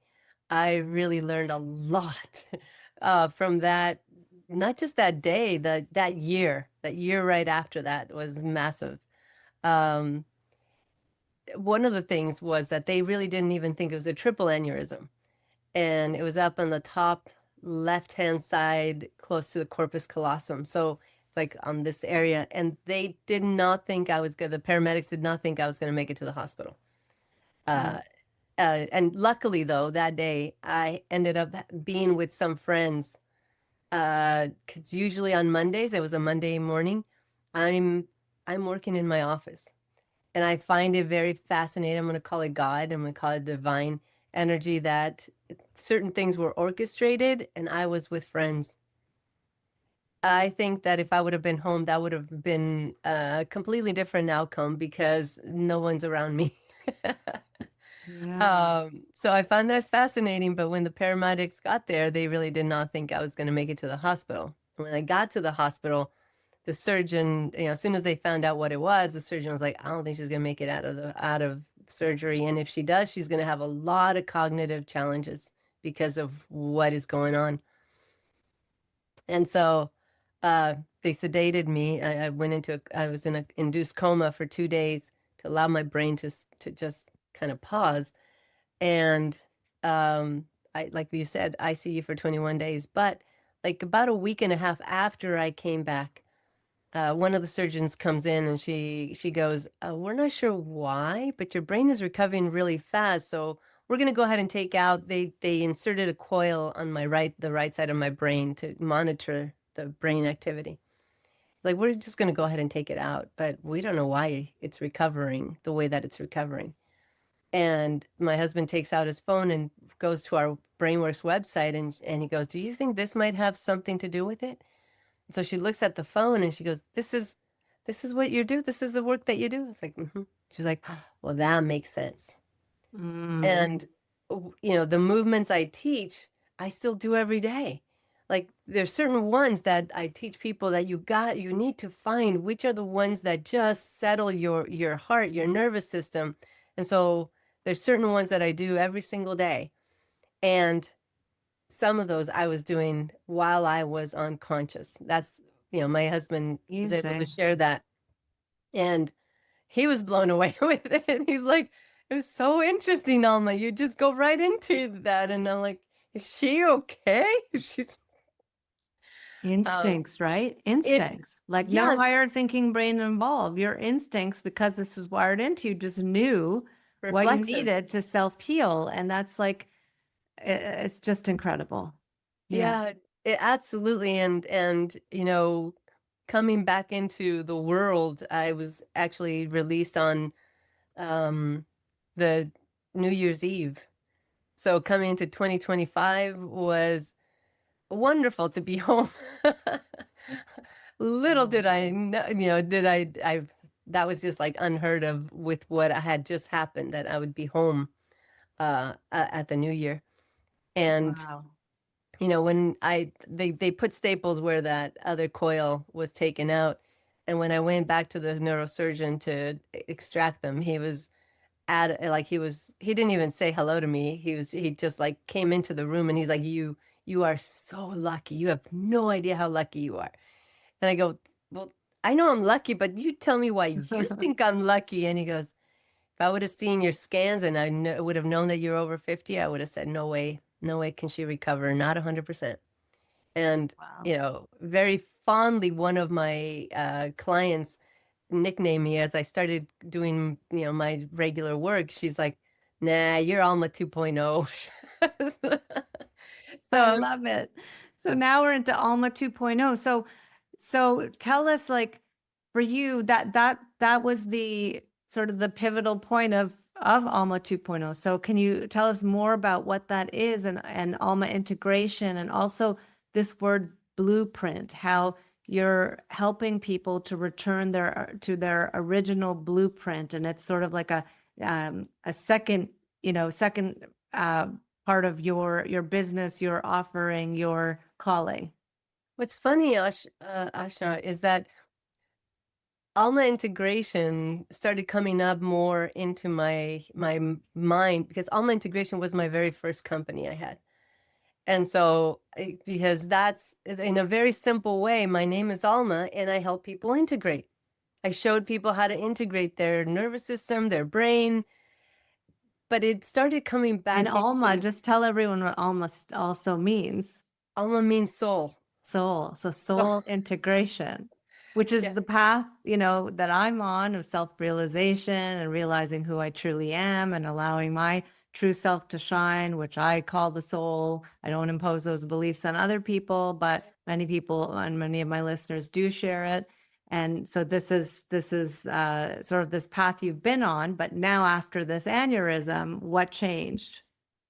I really learned a lot from that. Not just that day, that year right after that was massive. Um, One of the things was that they really didn't even think it was a triple aneurysm, and it was up on the top left-hand side, close to the corpus callosum. So it's like on this area, and they did not think I was good. The paramedics did not think I was going to make it to the hospital. Uh, Wow. and luckily, though, that day I ended up being with some friends. Because usually on Mondays, it was a Monday morning, I'm I'm working in my office. And I find it very fascinating. I'm going to call it God. I'm going to call it divine energy that certain things were orchestrated and I was with friends. I think that if I would have been home, that would have been a completely different outcome because no one's around me. Yeah. So I found that fascinating. But when the paramedics got there, they really did not think I was going to make it to the hospital. And when I got to the hospital, the surgeon, as soon as they found out what it was, the surgeon was like, I don't think she's gonna make it out of surgery. And if she does, she's gonna have a lot of cognitive challenges because of what is going on. And so they sedated me. I was in an induced coma for 2 days to allow my brain to just kind of pause. And like you said, ICU for 21 days. But like about a week and a half after I came back, one of the surgeons comes in and she goes, we're not sure why, but your brain is recovering really fast. So we're going to go ahead and take out, they inserted a coil on the right side of my brain to monitor the brain activity. It's like, we're just going to go ahead and take it out, but we don't know why it's recovering the way that it's recovering. And my husband takes out his phone and goes to our BrainWorks website and he goes, do you think this might have something to do with it? So she looks at the phone and she goes, this is what you do. This is the work that you do. It's like, mm-hmm. She's like, well, that makes sense. Mm. And, the movements I teach, I still do every day. Like there's certain ones that I teach people that you need to find which are the ones that just settle your heart, your nervous system. And so there's certain ones that I do every single day. And some of those I was doing while I was unconscious. That's, my husband was able to Easy. share that. And he was blown away with it. He's like, it was so interesting, Alma. You just go right into that. And I'm like, is she okay? She's, um, Instincts, right? it's, Instincts. Like no yeah, higher thinking brain involved. Your instincts, because this was wired into you, just knew what you reflexive. needed to self-heal. And that's like, it's just incredible. Yeah. Yeah, absolutely. And, coming back into the world, I was actually released on, um, the New Year's Eve. So coming into 2025 was wonderful to be home. Little Oh, did I know, that was just like unheard of with what had just happened, that I would be home at the New Year. And wow. when they put staples where that other coil was taken out, and when I went back to the neurosurgeon to extract them, he was he didn't even say hello to me. He just like came into the room and he's like, you are so lucky. You have no idea how lucky you are. And I go, well, I know I'm lucky, but you tell me why you think I'm lucky. And he goes, if I would have seen your scans and would have known that you're over 50, I would have said, no way can she recover, not 100%. And, Wow. very fondly, one of my clients nicknamed me as I started doing, my regular work. She's like, nah, you're Alma 2.0. I So love it. So now we're into Alma 2.0. So tell us, like, for you, that was the sort of the pivotal point of Alma 2.0. So can you tell us more about what that is, and Alma integration, and also this word blueprint, how you're helping people to return to their original blueprint, and it's sort of like a second, second part of your business, your offering, your calling. what's funny, Asha, is that Alma integration started coming up more into my mind because Alma integration was my very first company I had. And so, because that's in a very simple way, my name is Alma and I help people integrate. I showed people how to integrate their nervous system, their brain, but it started coming And back Alma, into just tell everyone what Alma also means. Alma means soul. Soul. So So, soul integration, which is yeah. the path, that I'm on of self-realization and realizing who I truly am and allowing my true self to shine, which I call the soul. I don't impose those beliefs on other people, but many people and many of my listeners do share it. And so this is sort of this path you've been on, but now after this aneurysm, what changed?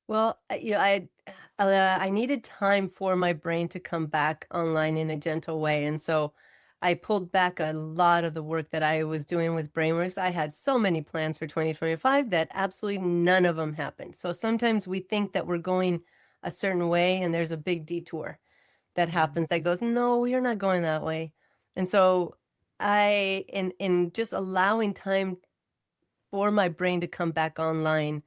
Well, I needed time for my brain to come back online in a gentle way, and so I pulled back a lot of the work that I was doing with BrainWorks. I had so many plans for 2025 that absolutely none of them happened. So sometimes we think that we're going a certain way, and there's a big detour that happens that goes, no, you're not going that way. And so in just allowing time for my brain to come back online,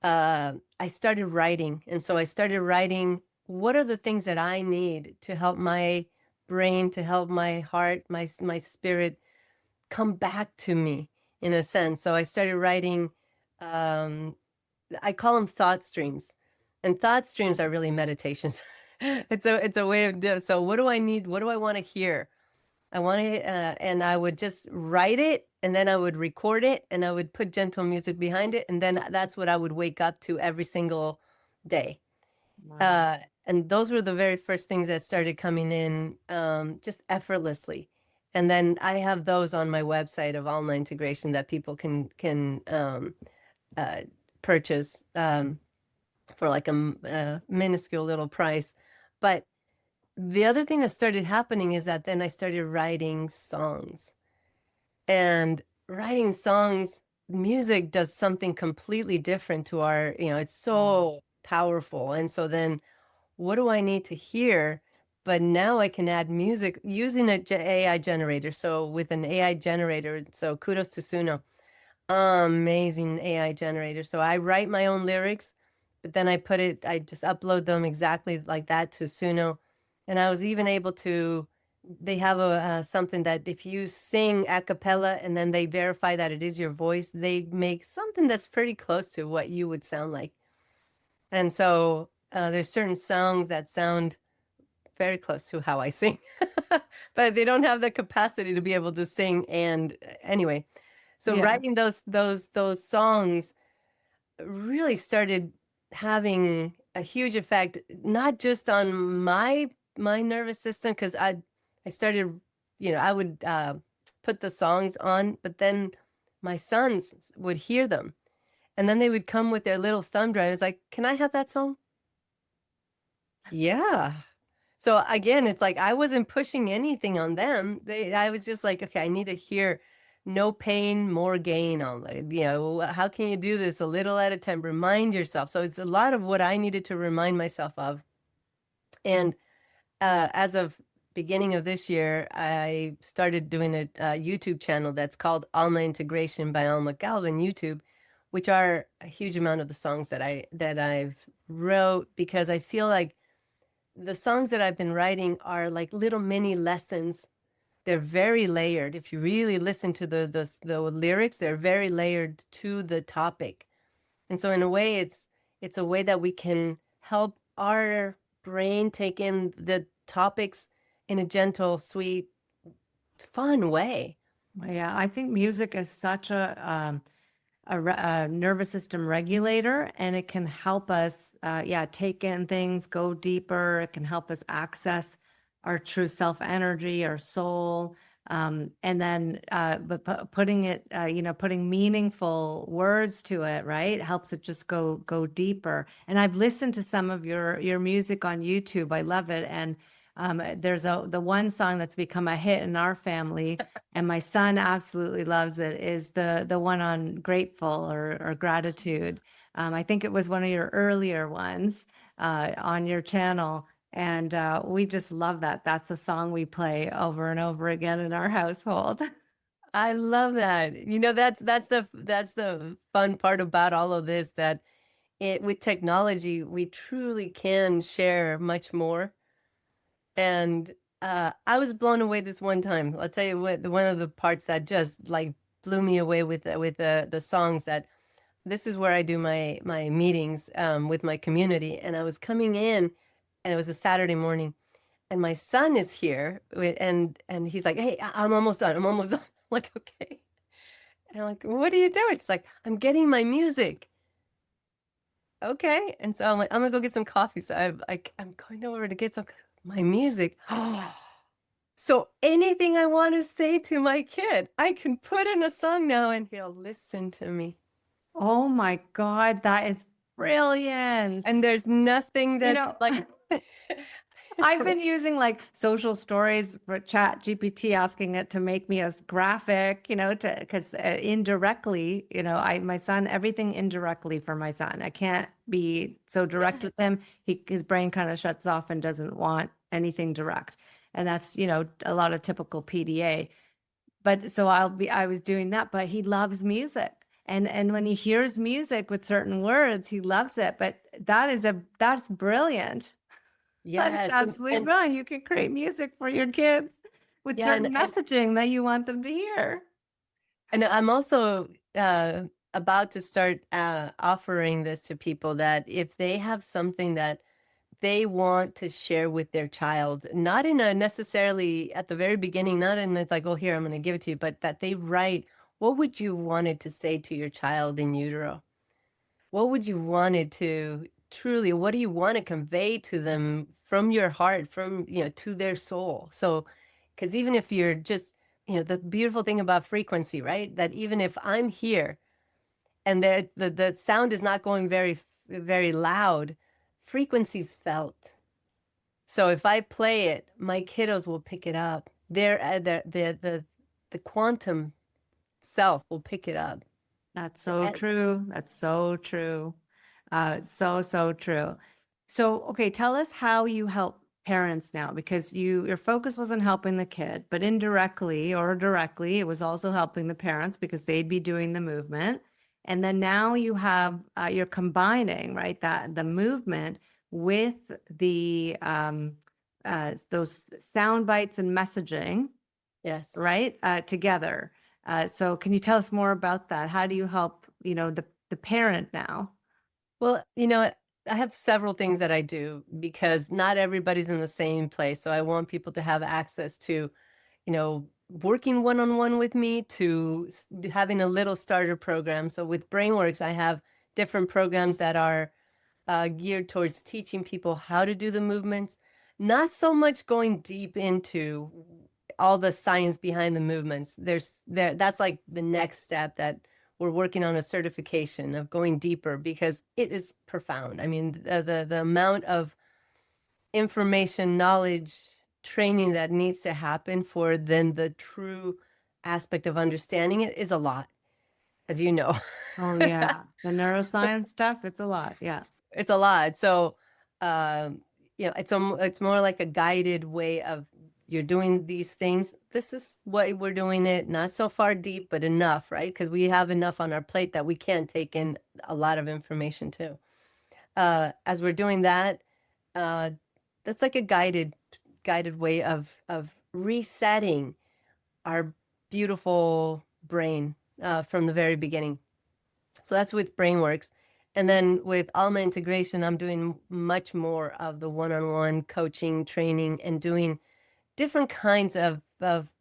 I started writing. And so I started writing, what are the things that I need to help my brain, to help my heart, my spirit come back to me in a sense. So I started writing, um, I call them thought streams. And thought streams are really meditations. It's a way of doing. So what do I need? What do I want to hear? I want to, and I would just write it and then I would record it and I would put gentle music behind it. And then that's what I would wake up to every single day. Wow. Uh, and those were the very first things that started coming in, just effortlessly. And then I have those on my website of Alma integration that people can uh, purchase for like a minuscule little price. But the other thing that started happening is that then I started writing songs. And writing songs, music does something completely different to our, it's so powerful. And so then what do I need to hear? But now I can add music using a AI generator. So with an AI generator, so kudos to Suno, amazing AI generator. So I write my own lyrics, but then I just upload them exactly like that to Suno. And I was even able to, they have something that if you sing a cappella and then they verify that it is your voice, they make something that's pretty close to what you would sound like. And so there's certain songs that sound very close to how I sing, but they don't have the capacity to be able to sing. And anyway, so Yeah. writing those songs really started having a huge effect, not just on my nervous system, because I started, I would put the songs on, but then my sons would hear them, and then they would come with their little thumb drive. I was like, "Can I have that song?" Yeah. So again, it's like I wasn't pushing anything on them. I was just like, okay, I need to hear no pain, more gain on it. How can you do this a little at a time? Remind yourself. So it's a lot of what I needed to remind myself of. And as of beginning of this year, I started doing a YouTube channel that's called Alma Integration by Alma Galván YouTube, which are a huge amount of the songs that I've wrote because I feel like the songs that I've been writing are like little mini lessons. They're very layered. If you really listen to the lyrics, they're very layered to the topic. And so in a way, it's a way that we can help our brain take in the topics in a gentle, sweet, fun way. Yeah, I think music is such a nervous system regulator, and it can help us, take in things, go deeper. It can help us access our true self energy, our soul, and then, but putting it, putting meaningful words to it, right, helps it just go deeper. And I've listened to some of your music on YouTube. I love it, and there's the one song that's become a hit in our family, and my son absolutely loves it, is the one on grateful or gratitude. I think it was one of your earlier ones on your channel, and we just love that. That's a song we play over and over again in our household. I love that. That's the fun part about all of this, that with technology, we truly can share much more. And I was blown away this one time. I'll tell you what, one of the parts that just like blew me away with the songs, that this is where I do my meetings with my community. And I was coming in, and it was a Saturday morning, and my son is here, and he's like, "Hey, I'm almost done. I'm almost done." I'm like, "Okay." And I'm like, "What are you doing?" She's like, "I'm getting my music." Okay. And so I'm like, "I'm gonna go get some coffee." So I'm going over to get some my music. So anything I want to say to my kid, I can put in a song now, and he'll listen to me. Oh my God, that is brilliant. And there's nothing You that's know, like I've been using like social stories for Chat GPT, asking it to make me a graphic, to because indirectly, my son, everything indirectly for my son. I can't be so direct with him. His brain kind of shuts off and doesn't want anything direct. And that's, a lot of typical PDA. But so I was doing that, but he loves music. And when he hears music with certain words, he loves it. But that's brilliant. That is yes. absolutely brilliant. You can create music for your kids with Yeah, certain messaging that you want them to hear. and I'm also about to start offering this to people, that if they have something that they want to share with their child, not in a necessarily at the very beginning, not in it's like, "Oh, here, I'm going to give it to you," but that they write, what would you wanted to say to your child in utero? What would you wanted to truly, what do you want to convey to them from your heart, from, to their soul? So, because even if you're just, the beautiful thing about frequency, right? That even if I'm here and the sound is not going very, very loud, frequency's felt. So if I play it, my kiddos will pick it up. The quantum self will pick it up. That's so true. That's so true. So true. So, okay, tell us how you help parents now, because your focus wasn't helping the kid, but indirectly or directly, it was also helping the parents because they'd be doing the movement. And then now you're combining, right, that the movement with the those sound bites and messaging, Yes. right, together. So can you tell us more about that? How do you help, the parent now? Well, I have several things that I do because not everybody's in the same place. So I want people to have access to, working one-on-one with me, to having a little starter program. So with BrainWorks, I have different programs that are geared towards teaching people how to do the movements, not so much going deep into all the science behind the movements. That's like the next step, that we're working on a certification of going deeper, because it is profound. I mean, the amount of information, knowledge, training that needs to happen for then the true aspect of understanding it is a lot, as you know. Oh yeah, the neuroscience stuff, it's a lot. Yeah. It's a lot. So, it's more like a guided way of, you're doing these things. This is what we're doing it, not so far deep, but enough, right? Because we have enough on our plate that we can take in a lot of information too. As we're doing that, that's like a guided way of resetting our beautiful brain from the very beginning. So that's with BrainWorks. And then with Alma Integration, I'm doing much more of the one-on-one coaching, training, and doing different kinds of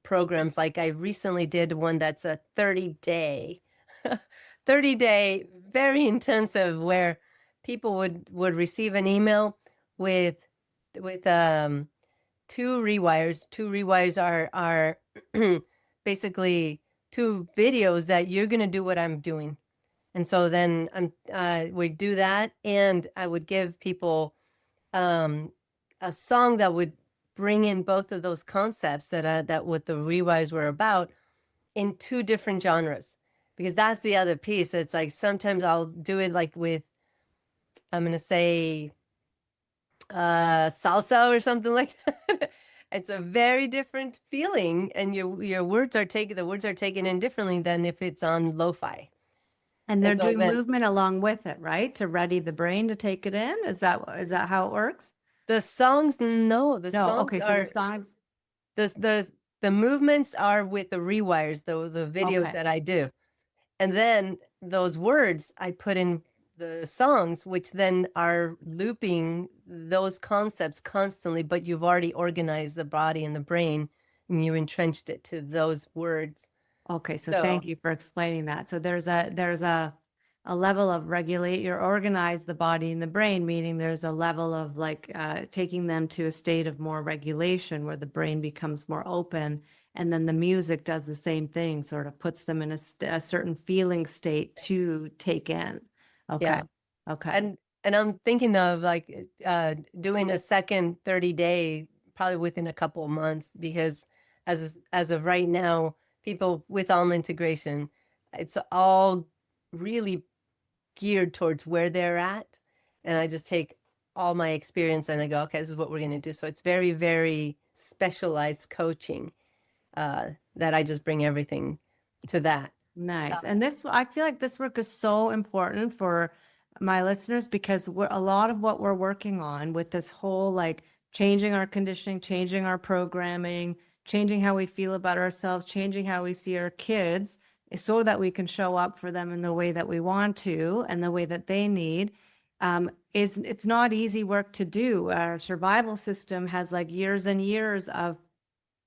programs. Like I recently did one that's a 30-day, 30-day, very intensive, where people would receive an email with two rewires. Two rewires are basically two videos that you're going to do what I'm doing. And so then we do that, and I would give people a song that would bring in both of those concepts that what the rewires were about, in two different genres. Because that's the other piece. It's like sometimes I'll do it like with, I'm going to say salsa or something like that. It's a very different feeling, and your words are taken. The words are taken in differently than if it's on lo-fi. And they're And so doing then movement along with it, right? To ready the brain to take it in. Is that how it works? the songs, no, the No. songs Okay. So the are songs. the the the movements are with the rewires, the videos Okay. that I do. And then those words I put in the songs, which then are looping those concepts constantly, but you've already organized the body and the brain and you entrenched it to those words. Okay, so So thank you for explaining that. So there's a level of regulate, you're organize the body and the brain, meaning there's a level of like taking them to a state of more regulation where the brain becomes more open, and then the music does the same thing, sort of puts them in a certain feeling state to take in. Okay, yeah. okay. And I'm thinking of like doing a second 30-day probably within a couple of months, because as of right now, people with Alma integration, it's all really geared towards where they're at. And I just take all my experience and I go, okay, this is what we're going to do. So it's very, very specialized coaching that I just bring everything to that. Nice. And this, I feel like this work is so important for my listeners because a lot of what we're working on with this whole like changing our conditioning, changing our programming, changing how we feel about ourselves, changing how we see our kids so that we can show up for them in the way that we want to and the way that they need. Is it's not easy work to do. Our survival system has like years and years of,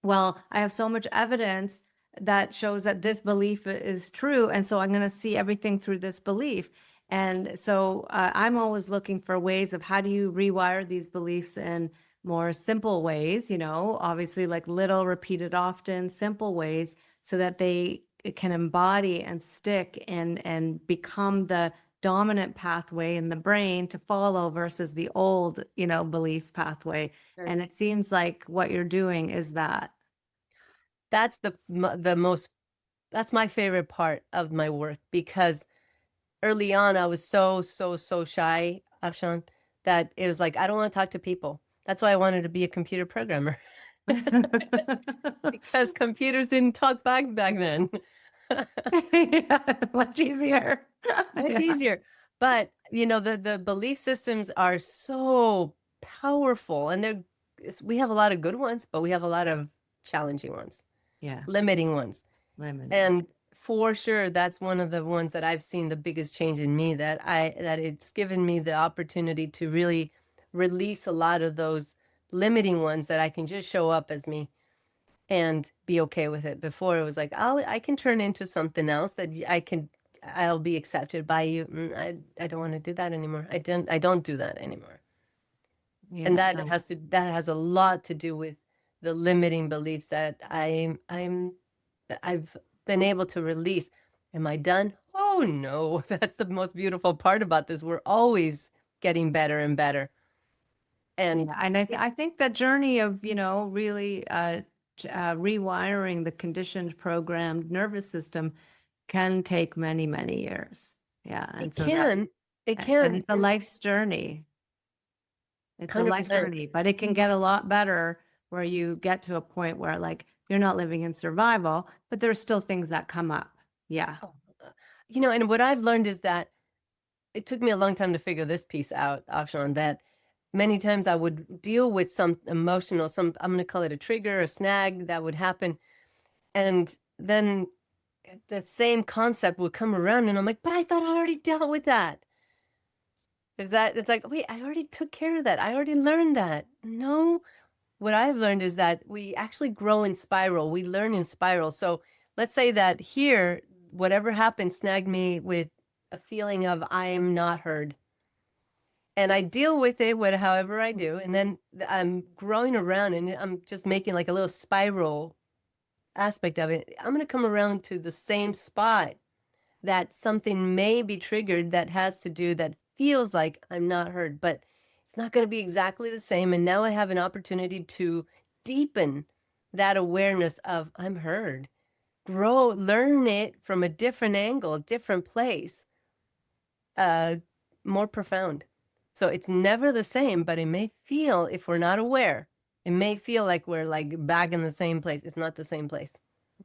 well, I have so much evidence that shows that this belief is true. And so I'm going to see everything through this belief. And so I'm always looking for ways of how do you rewire these beliefs in more simple ways, obviously like little repeated often, simple ways so that they can embody and stick and become the dominant pathway in the brain to follow versus the old, belief pathway. Sure. And it seems like what you're doing is that. That's the most, that's my favorite part of my work, because early on I was so shy, Afshan, that it was like I don't want to talk to people. That's why I wanted to be a computer programmer. Because computers didn't talk back then. Yeah, much easier. Much Yeah. easier. But the belief systems are so powerful, and we have a lot of good ones, but we have a lot of challenging ones, Yeah. limiting ones. Lemon. And for sure, that's one of the ones that I've seen the biggest change in me, that it's given me the opportunity to really release a lot of those limiting ones, that I can just show up as me and be okay with it. Before it was like, I can turn into something else that I'll be accepted by you. I don't want to do that anymore. I don't do that anymore. Yeah, And that nice. has a lot to do with the limiting beliefs that I've been able to release. Am I done? Oh no, that's the most beautiful part about this. We're always getting better and better. And Yeah, and I think that journey of, really rewiring the conditioned, programmed nervous system can take many, many years. Yeah, and it so that, can, it and can, it's a life's journey. It's a life 100%. journey, but it can get a lot better where you get to a point where like you're not living in survival, but there's still things that come up. Yeah. And what I've learned is that it took me a long time to figure this piece out, Afshan, that many times I would deal with some emotional, I'm going to call it a trigger, a snag that would happen. And then that same concept would come around and I'm like, but I thought I already dealt with that. It's like, wait, I already took care of that. I already learned that. No, what I've learned is that we actually grow in spiral. We learn in spiral. So let's say that here, whatever happened snagged me with a feeling of I'm not heard. And I deal with it with however I do. And then I'm growing around and I'm just making like a little spiral aspect of it. I'm going to come around to the same spot that something may be triggered that has to do, that feels like I'm not heard, but it's not going to be exactly the same. And now I have an opportunity to deepen that awareness of I'm heard, grow, learn it from a different angle, a different place, more profound. So it's never the same, but it may feel, if we're not aware, It may feel like we're like back in the same place. It's not the same place.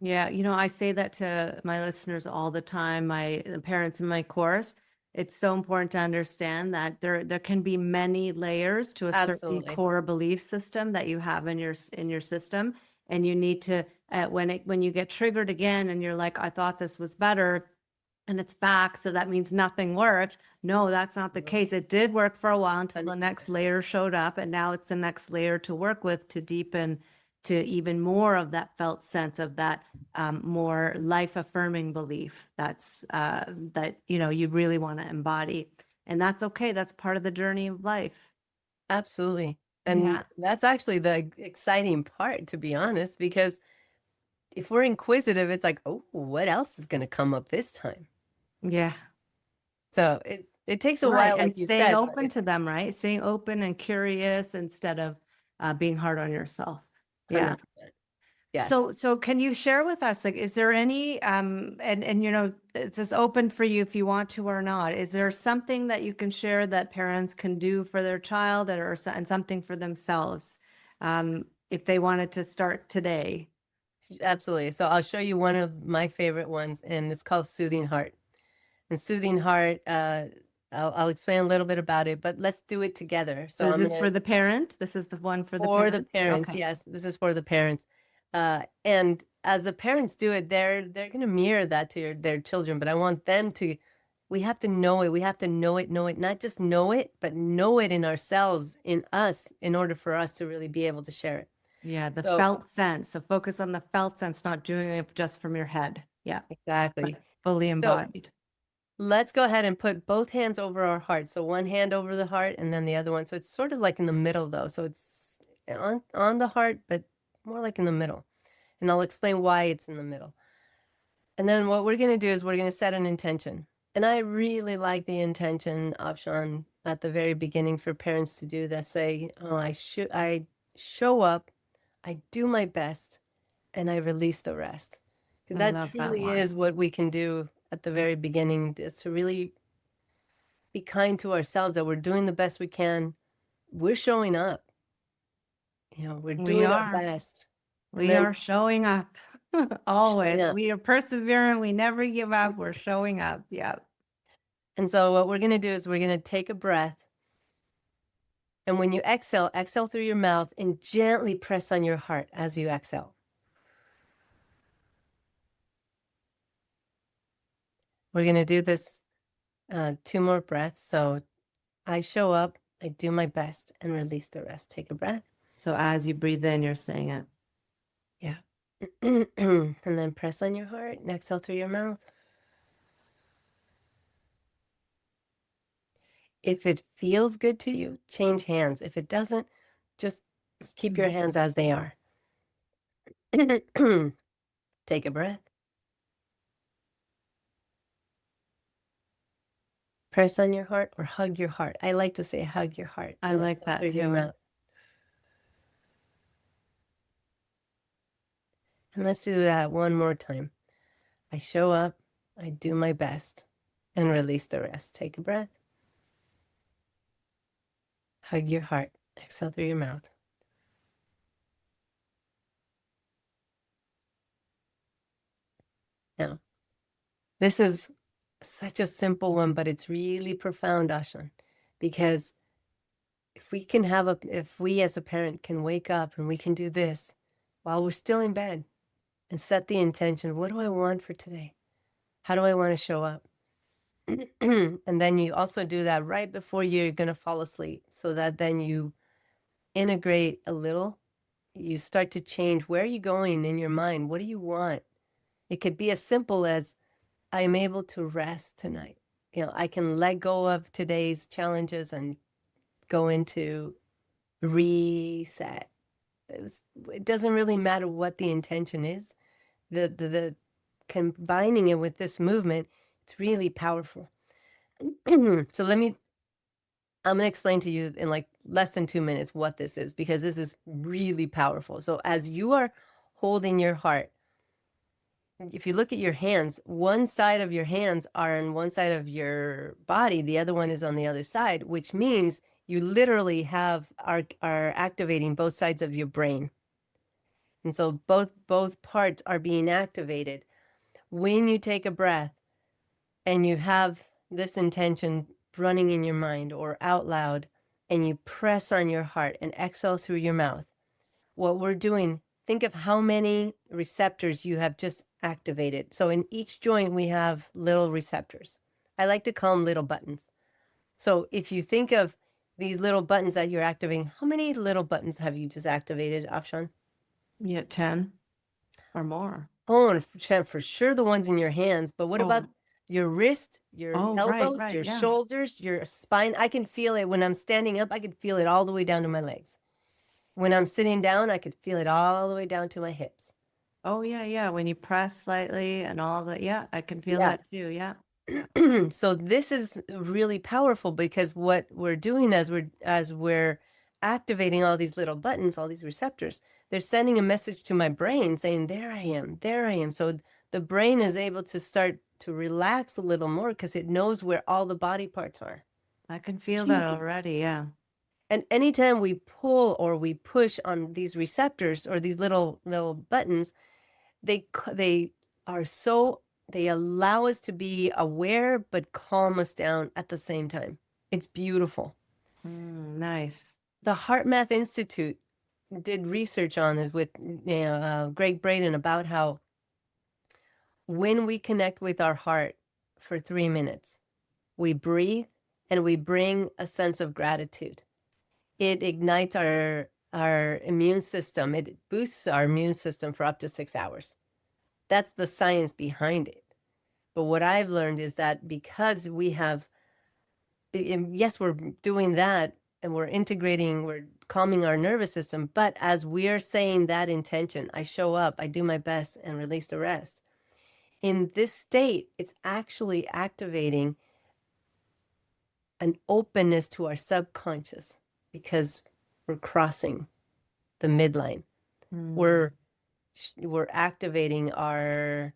Yeah, I say that to my listeners all the time, the parents in my course. It's so important to understand that there can be many layers to a certain Absolutely. core belief system that you have in your system, and you need to when you get triggered again and you're like, I thought this was better, and it's back, so that means nothing worked. No, that's not the case. It did work for a while until the next layer showed up, and now it's the next layer to work with to deepen to even more of that felt sense of that more life affirming belief that you really want to embody, and that's okay. That's part of the journey of life. Absolutely. And that's actually the exciting part, to be honest, because if we're inquisitive, it's like, oh, what else is going to come up this time? Yeah. So it takes a while, like and you staying said. open to them, right? Staying open and curious instead of being hard on yourself. 100%. Yeah. Yes. So can you share with us, like, is there any, and it's just open for you if you want to or not. Is there something that you can share that parents can do for their child and something for themselves, if they wanted to start today? Absolutely. So I'll show you one of my favorite ones, and it's called Soothing Heart. And Soothing Heart, I'll explain a little bit about it, but let's do it together. So is this for the parent? This is the one for the parent? the parents. Okay. Yes, this is for the parents. And as the parents do it, they're going to mirror that to their children. But I want them to. We have to know it. We have to know it. Not just know it, but know it in ourselves, in us, in order for us to really be able to share it. Yeah, the felt sense. So focus on the felt sense, not doing it just from your head. Yeah, exactly. Fully embodied. So, let's go ahead and put both hands over our heart. So one hand over the heart and then the other one. So it's sort of like in the middle though. So it's on the heart, but more like in the middle. And I'll explain why it's in the middle. And then what we're going to do is we're going to set an intention. And I really like the intention, Afshan, at the very beginning for parents to do that. Say, oh, I show up, I do my best, and I release the rest. Because that truly is what we can do at the very beginning, is to really be kind to ourselves, that we're doing the best we can. We're showing up. We're doing our best. We are showing up always. We are persevering. We never give up. We're showing up. Yeah. And so what we're going to do is we're going to take a breath. And when you exhale through your mouth and gently press on your heart as you exhale. We're going to do this 2 more breaths. So I show up, I do my best, and release the rest. Take a breath. So as you breathe in, you're saying it. Yeah. And then press on your heart and exhale through your mouth. If it feels good to you, change hands. If it doesn't, just keep your hands as they are. Take a breath. Press on your heart or hug your heart. I like to say hug your heart. I like that too. And let's do that one more time. I show up, I do my best, and release the rest. Take a breath. Hug your heart. Exhale through your mouth. Now, this is such a simple one, but it's really profound, Ashan, because if we as a parent can wake up and we can do this while we're still in bed and set the intention, what do I want for today? How do I want to show up? And then you also do that right before you're going to fall asleep, so that then you integrate a little. You start to change. Where are you going in your mind? What do you want? It could be as simple as, I am able to rest tonight. I can let go of today's challenges and go into reset. It doesn't really matter what the intention is. The combining it with this movement, it's really powerful. So I'm going to explain to you in like less than 2 minutes what this is, because this is really powerful. So as you are holding your heart, if you look at your hands, one side of your hands are on one side of your body, the other one is on the other side, which means you literally are activating both sides of your brain. And so both parts are being activated. When you take a breath and you have this intention running in your mind or out loud, and you press on your heart and exhale through your mouth, what we're doing, think of how many receptors you have just activated. So in each joint, we have little receptors. I like to call them little buttons. So if you think of these little buttons that you're activating, how many little buttons have you just activated, Afshan? Yeah, 10 or more. Oh, and for sure the ones in your hands, but what about your wrist, your elbows, your shoulders, your spine? I can feel it when I'm standing up. I can feel it all the way down to my legs. When I'm sitting down, I could feel it all the way down to my hips. Oh, yeah. When you press slightly and all that. Yeah, I can feel that too. Yeah. So this is really powerful because what we're doing as we're activating all these little buttons, all these receptors, they're sending a message to my brain saying, there I am, there I am. So the brain is able to start to relax a little more because it knows where all the body parts are. I can feel that already. Yeah. And anytime we pull or we push on these receptors or these little buttons, they allow us to be aware but calm us down at the same time. It's beautiful. Nice. The HeartMath Institute did research on this with Greg Braden about how when we connect with our heart for 3 minutes, we breathe and we bring a sense of gratitude. It ignites our immune system. It boosts our immune system for up to 6 hours. That's the science behind it. But what I've learned is that because we have, yes, we're doing that and we're integrating, we're calming our nervous system. But as we are saying that intention, I show up, I do my best and release the rest. In this state, it's actually activating an openness to our subconscious because we're crossing the midline. We're activating our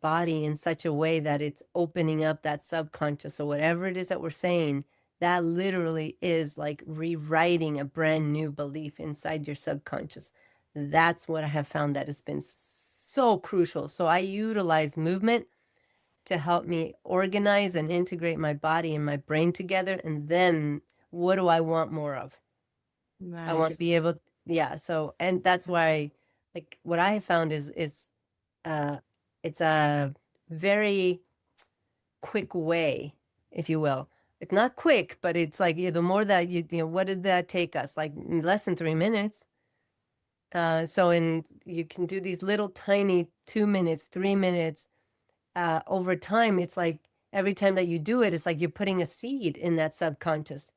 body in such a way that it's opening up that subconscious. So whatever it is that we're saying, that literally is like rewriting a brand new belief inside your subconscious. That's what I have found that has been so crucial. So I utilize movement to help me organize and integrate my body and my brain together. And then what do I want more of? Nice. I want to be able, so, and that's why, like, what I have found is it's a very quick way, if you will. It's not quick, but it's like, the more that you what did that take us? Like less than 3 minutes. So you can do these little tiny 2 minutes, 3 minutes. Over time, it's like every time that you do it, it's like you're putting a seed in that subconscious.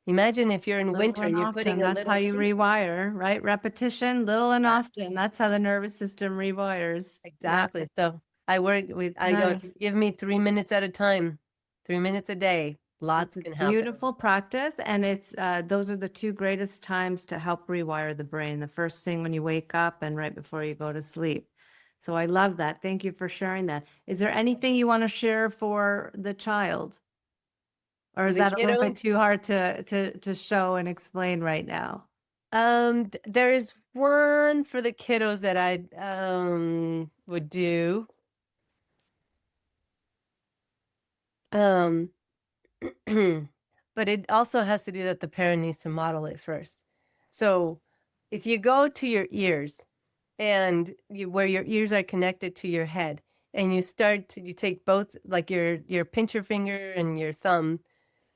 Imagine if you're in winter and you're putting a little seed. That's how you rewire, right? Repetition, little and often. That's how the nervous system rewires. Exactly. So I work with, I go, give me 3 minutes at a time, 3 minutes a day. Lots can happen. Beautiful practice. And it's those are the two greatest times to help rewire the brain. The first thing when you wake up and right before you go to sleep. So I love that. Thank you for sharing that. Is there anything you want to share for the child? Or is that a little bit too hard to show and explain right now? There is one for the kiddos that I would do. But it also has to do that the parent needs to model it first. So if you go to your ears and where your ears are connected to your head, and you take both, like your pincher finger and your thumb,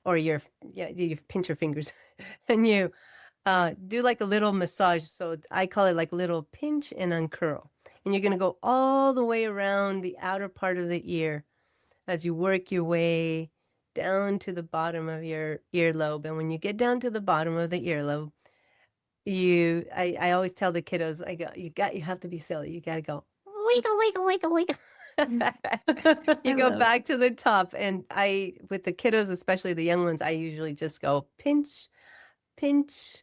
or you pinch your fingers, and you do like a little massage. So I call it like a little pinch and uncurl. And you're going to go all the way around the outer part of the ear as you work your way down to the bottom of your earlobe. And when you get down to the bottom of the earlobe, I always tell the kiddos, I go, you have to be silly. You got to go, wiggle, wiggle, wiggle, wiggle. You go back to the top. And with the kiddos, especially the young ones, I usually just go pinch, pinch,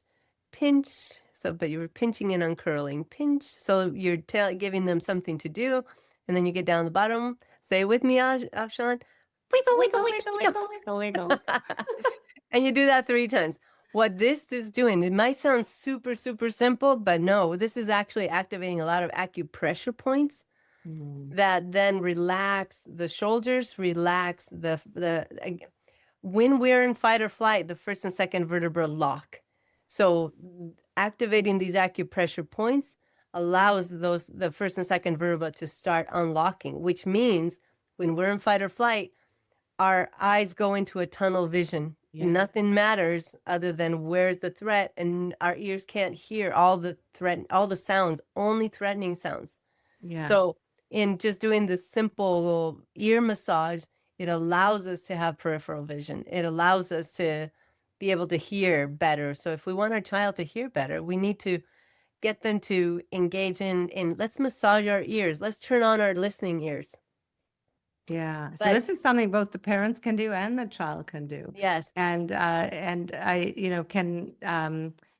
pinch. So, but you were pinching and uncurling, pinch. So you're giving them something to do. And then you get down the bottom. Say it with me, Afshan. Wiggle, wiggle, wiggle, wiggle, wiggle, wiggle. And you do that 3 times. What this is doing, it might sound super, super simple, but no, this is actually activating a lot of acupressure points that then relax the shoulders, relax when we're in fight or flight, the first and second vertebra lock. So activating these acupressure points allows the first and second vertebra to start unlocking, which means when we're in fight or flight, our eyes go into a tunnel vision. Yeah. Nothing matters other than where's the threat, and our ears can't hear all the sounds, only threatening sounds. Yeah. So in just doing this simple ear massage, it allows us to have peripheral vision. It allows us to be able to hear better. So if we want our child to hear better, we need to get them to engage in let's massage our ears. Let's turn on our listening ears. Yeah. So this is something both the parents can do and the child can do. Yes. And I, can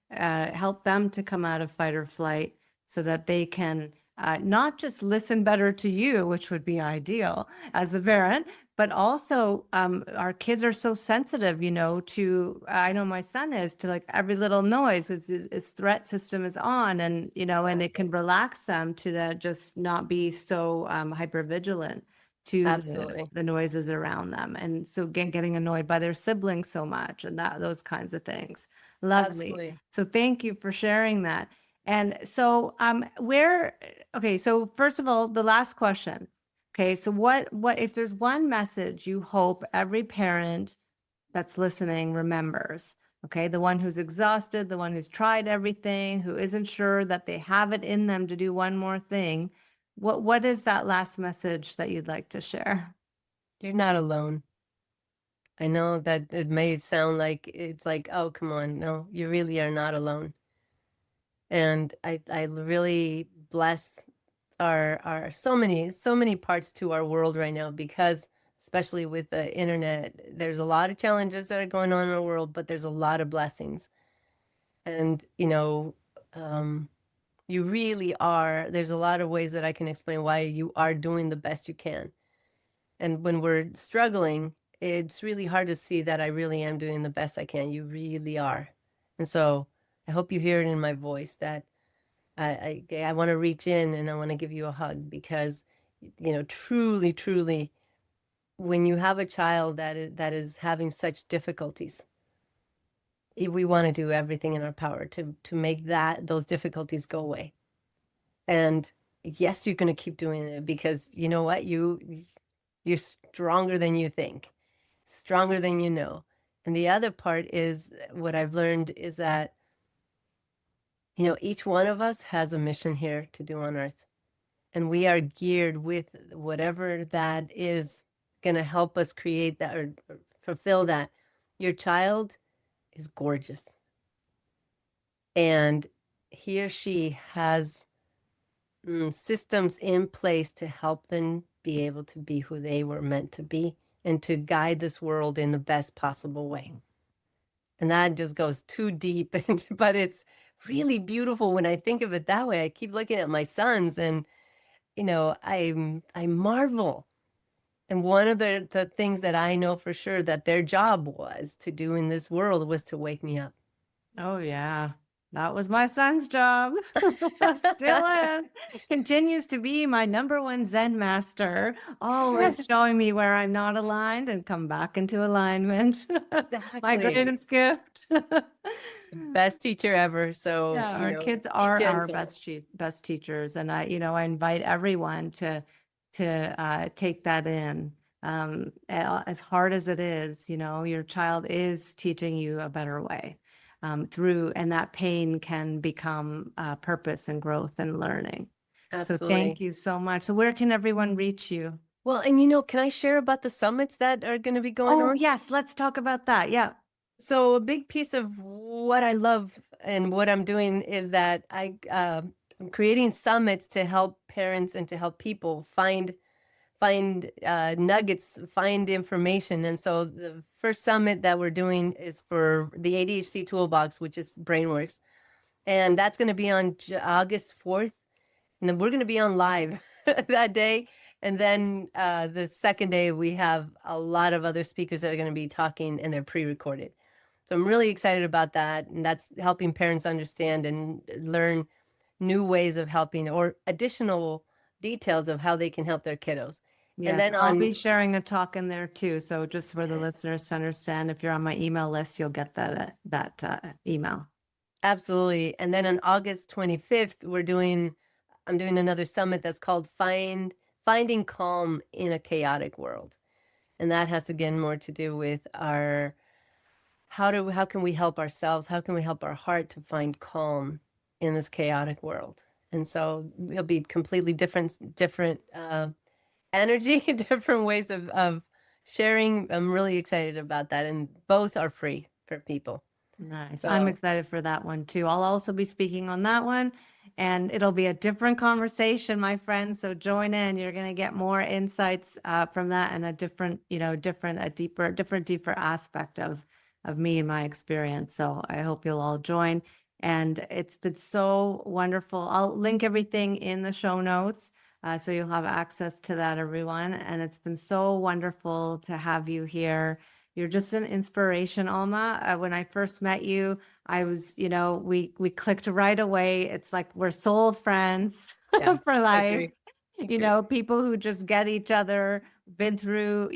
help them to come out of fight or flight so that they can not just listen better to you, which would be ideal as a parent, but also our kids are so sensitive, to, I know my son is, to like every little noise. His threat system is on, and, and it can relax them to just not be so hypervigilant to the noises around them. And so getting annoyed by their siblings so much and those kinds of things. Lovely. Absolutely. So thank you for sharing that. And so so first of all, the last question. Okay, so what if there's one message you hope every parent that's listening remembers? Okay, the one who's exhausted, the one who's tried everything, who isn't sure that they have it in them to do one more thing. What is that last message that you'd like to share? You're not alone. I know that it may sound like it's like, oh, come on. No, you really are not alone. And I really bless our so many parts to our world right now, because especially with the internet, there's a lot of challenges that are going on in our world, but there's a lot of blessings. And, you really are. There's a lot of ways that I can explain why you are doing the best you can. And when we're struggling, it's really hard to see that I really am doing the best I can. You really are. And so I hope you hear it in my voice that I want to reach in and I want to give you a hug, because, truly, truly, when you have a child that is having such difficulties, we want to do everything in our power to make those difficulties go away. And yes, you're going to keep doing it, because you know what? You're stronger than you think, stronger than you know. And the other part is, what I've learned is that, each one of us has a mission here to do on Earth. And we are geared with whatever that is going to help us create that or fulfill that. Your child is gorgeous. And he or she has systems in place to help them be able to be who they were meant to be and to guide this world in the best possible way. And that just goes too deep, but it's really beautiful when I think of it that way. I keep looking at my sons and, I marvel. And one of the things that I know for sure that their job was to do in this world was to wake me up. Oh, yeah. That was my son's job. Still is. Continues to be my number one Zen master, always showing me where I'm not aligned and come back into alignment. Exactly. My greatest gift. Best teacher ever. So yeah, our kids are our best teachers. And I invite everyone to take that in. As hard as it is, your child is teaching you a better way. And that pain can become purpose and growth and learning. Absolutely. So thank you so much. So where can everyone reach you? Well, and can I share about the summits that are going to be going on? Oh, yes. Let's talk about that. Yeah. So a big piece of what I love and what I'm doing is that I'm creating summits to help parents and to help people find nuggets, find information. And so the first summit that we're doing is for the ADHD Toolbox, which is BrainWorks. And that's going to be on August 4th. And then we're going to be on live that day. And then the second day, we have a lot of other speakers that are going to be talking, and they're pre-recorded. So I'm really excited about that. And that's helping parents understand and learn new ways of helping or additional details of how they can help their kiddos. Yes, And then I'll on be sharing a talk in there too. So just for the listeners to understand, if you're on my email list, you'll get that email. Absolutely. And then on August 25th, I'm doing another summit that's called Finding Calm in a Chaotic World. And that has, again, more to do with our how can we help ourselves? How can we help our heart to find calm in this chaotic world? And so it'll be completely different energy, different ways of sharing. I'm really excited about that. And both are free for people. Nice. So I'm excited for that one too. I'll also be speaking on that one, and it'll be a different conversation, my friends. So join in. You're going to get more insights from that, and a different, deeper aspect of me and my experience. So I hope you'll all join. And it's been so wonderful. I'll link everything in the show notes, so you'll have access to that, everyone. And it's been so wonderful to have you here. You're just an inspiration, Alma. When I first met you, I was, we clicked right away. It's like we're soul friends for life. People who just get each other, been through,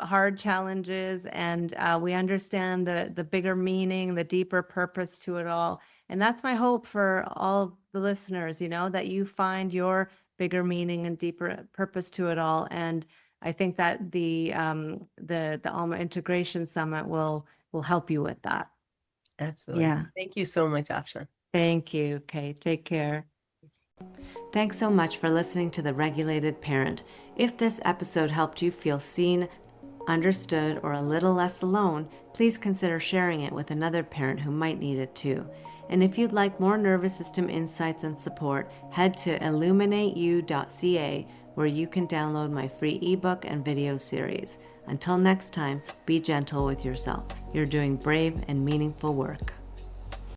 hard challenges, and we understand the bigger meaning, the deeper purpose to it all. And that's my hope for all the listeners, that you find your bigger meaning and deeper purpose to it all. And I think that the Alma Integration Summit will help you with that. Absolutely. Yeah. Thank you so much, Afshan. Thank you. Okay, take care. Thanks so much for listening to The Regulated Parent. If this episode helped you feel seen, understood, or a little less alone, please consider sharing it with another parent who might need it too. And if you'd like more nervous system insights and support, head to illuminateyou.ca, where you can download my free ebook and video series. Until next time, be gentle with yourself. You're doing brave and meaningful work.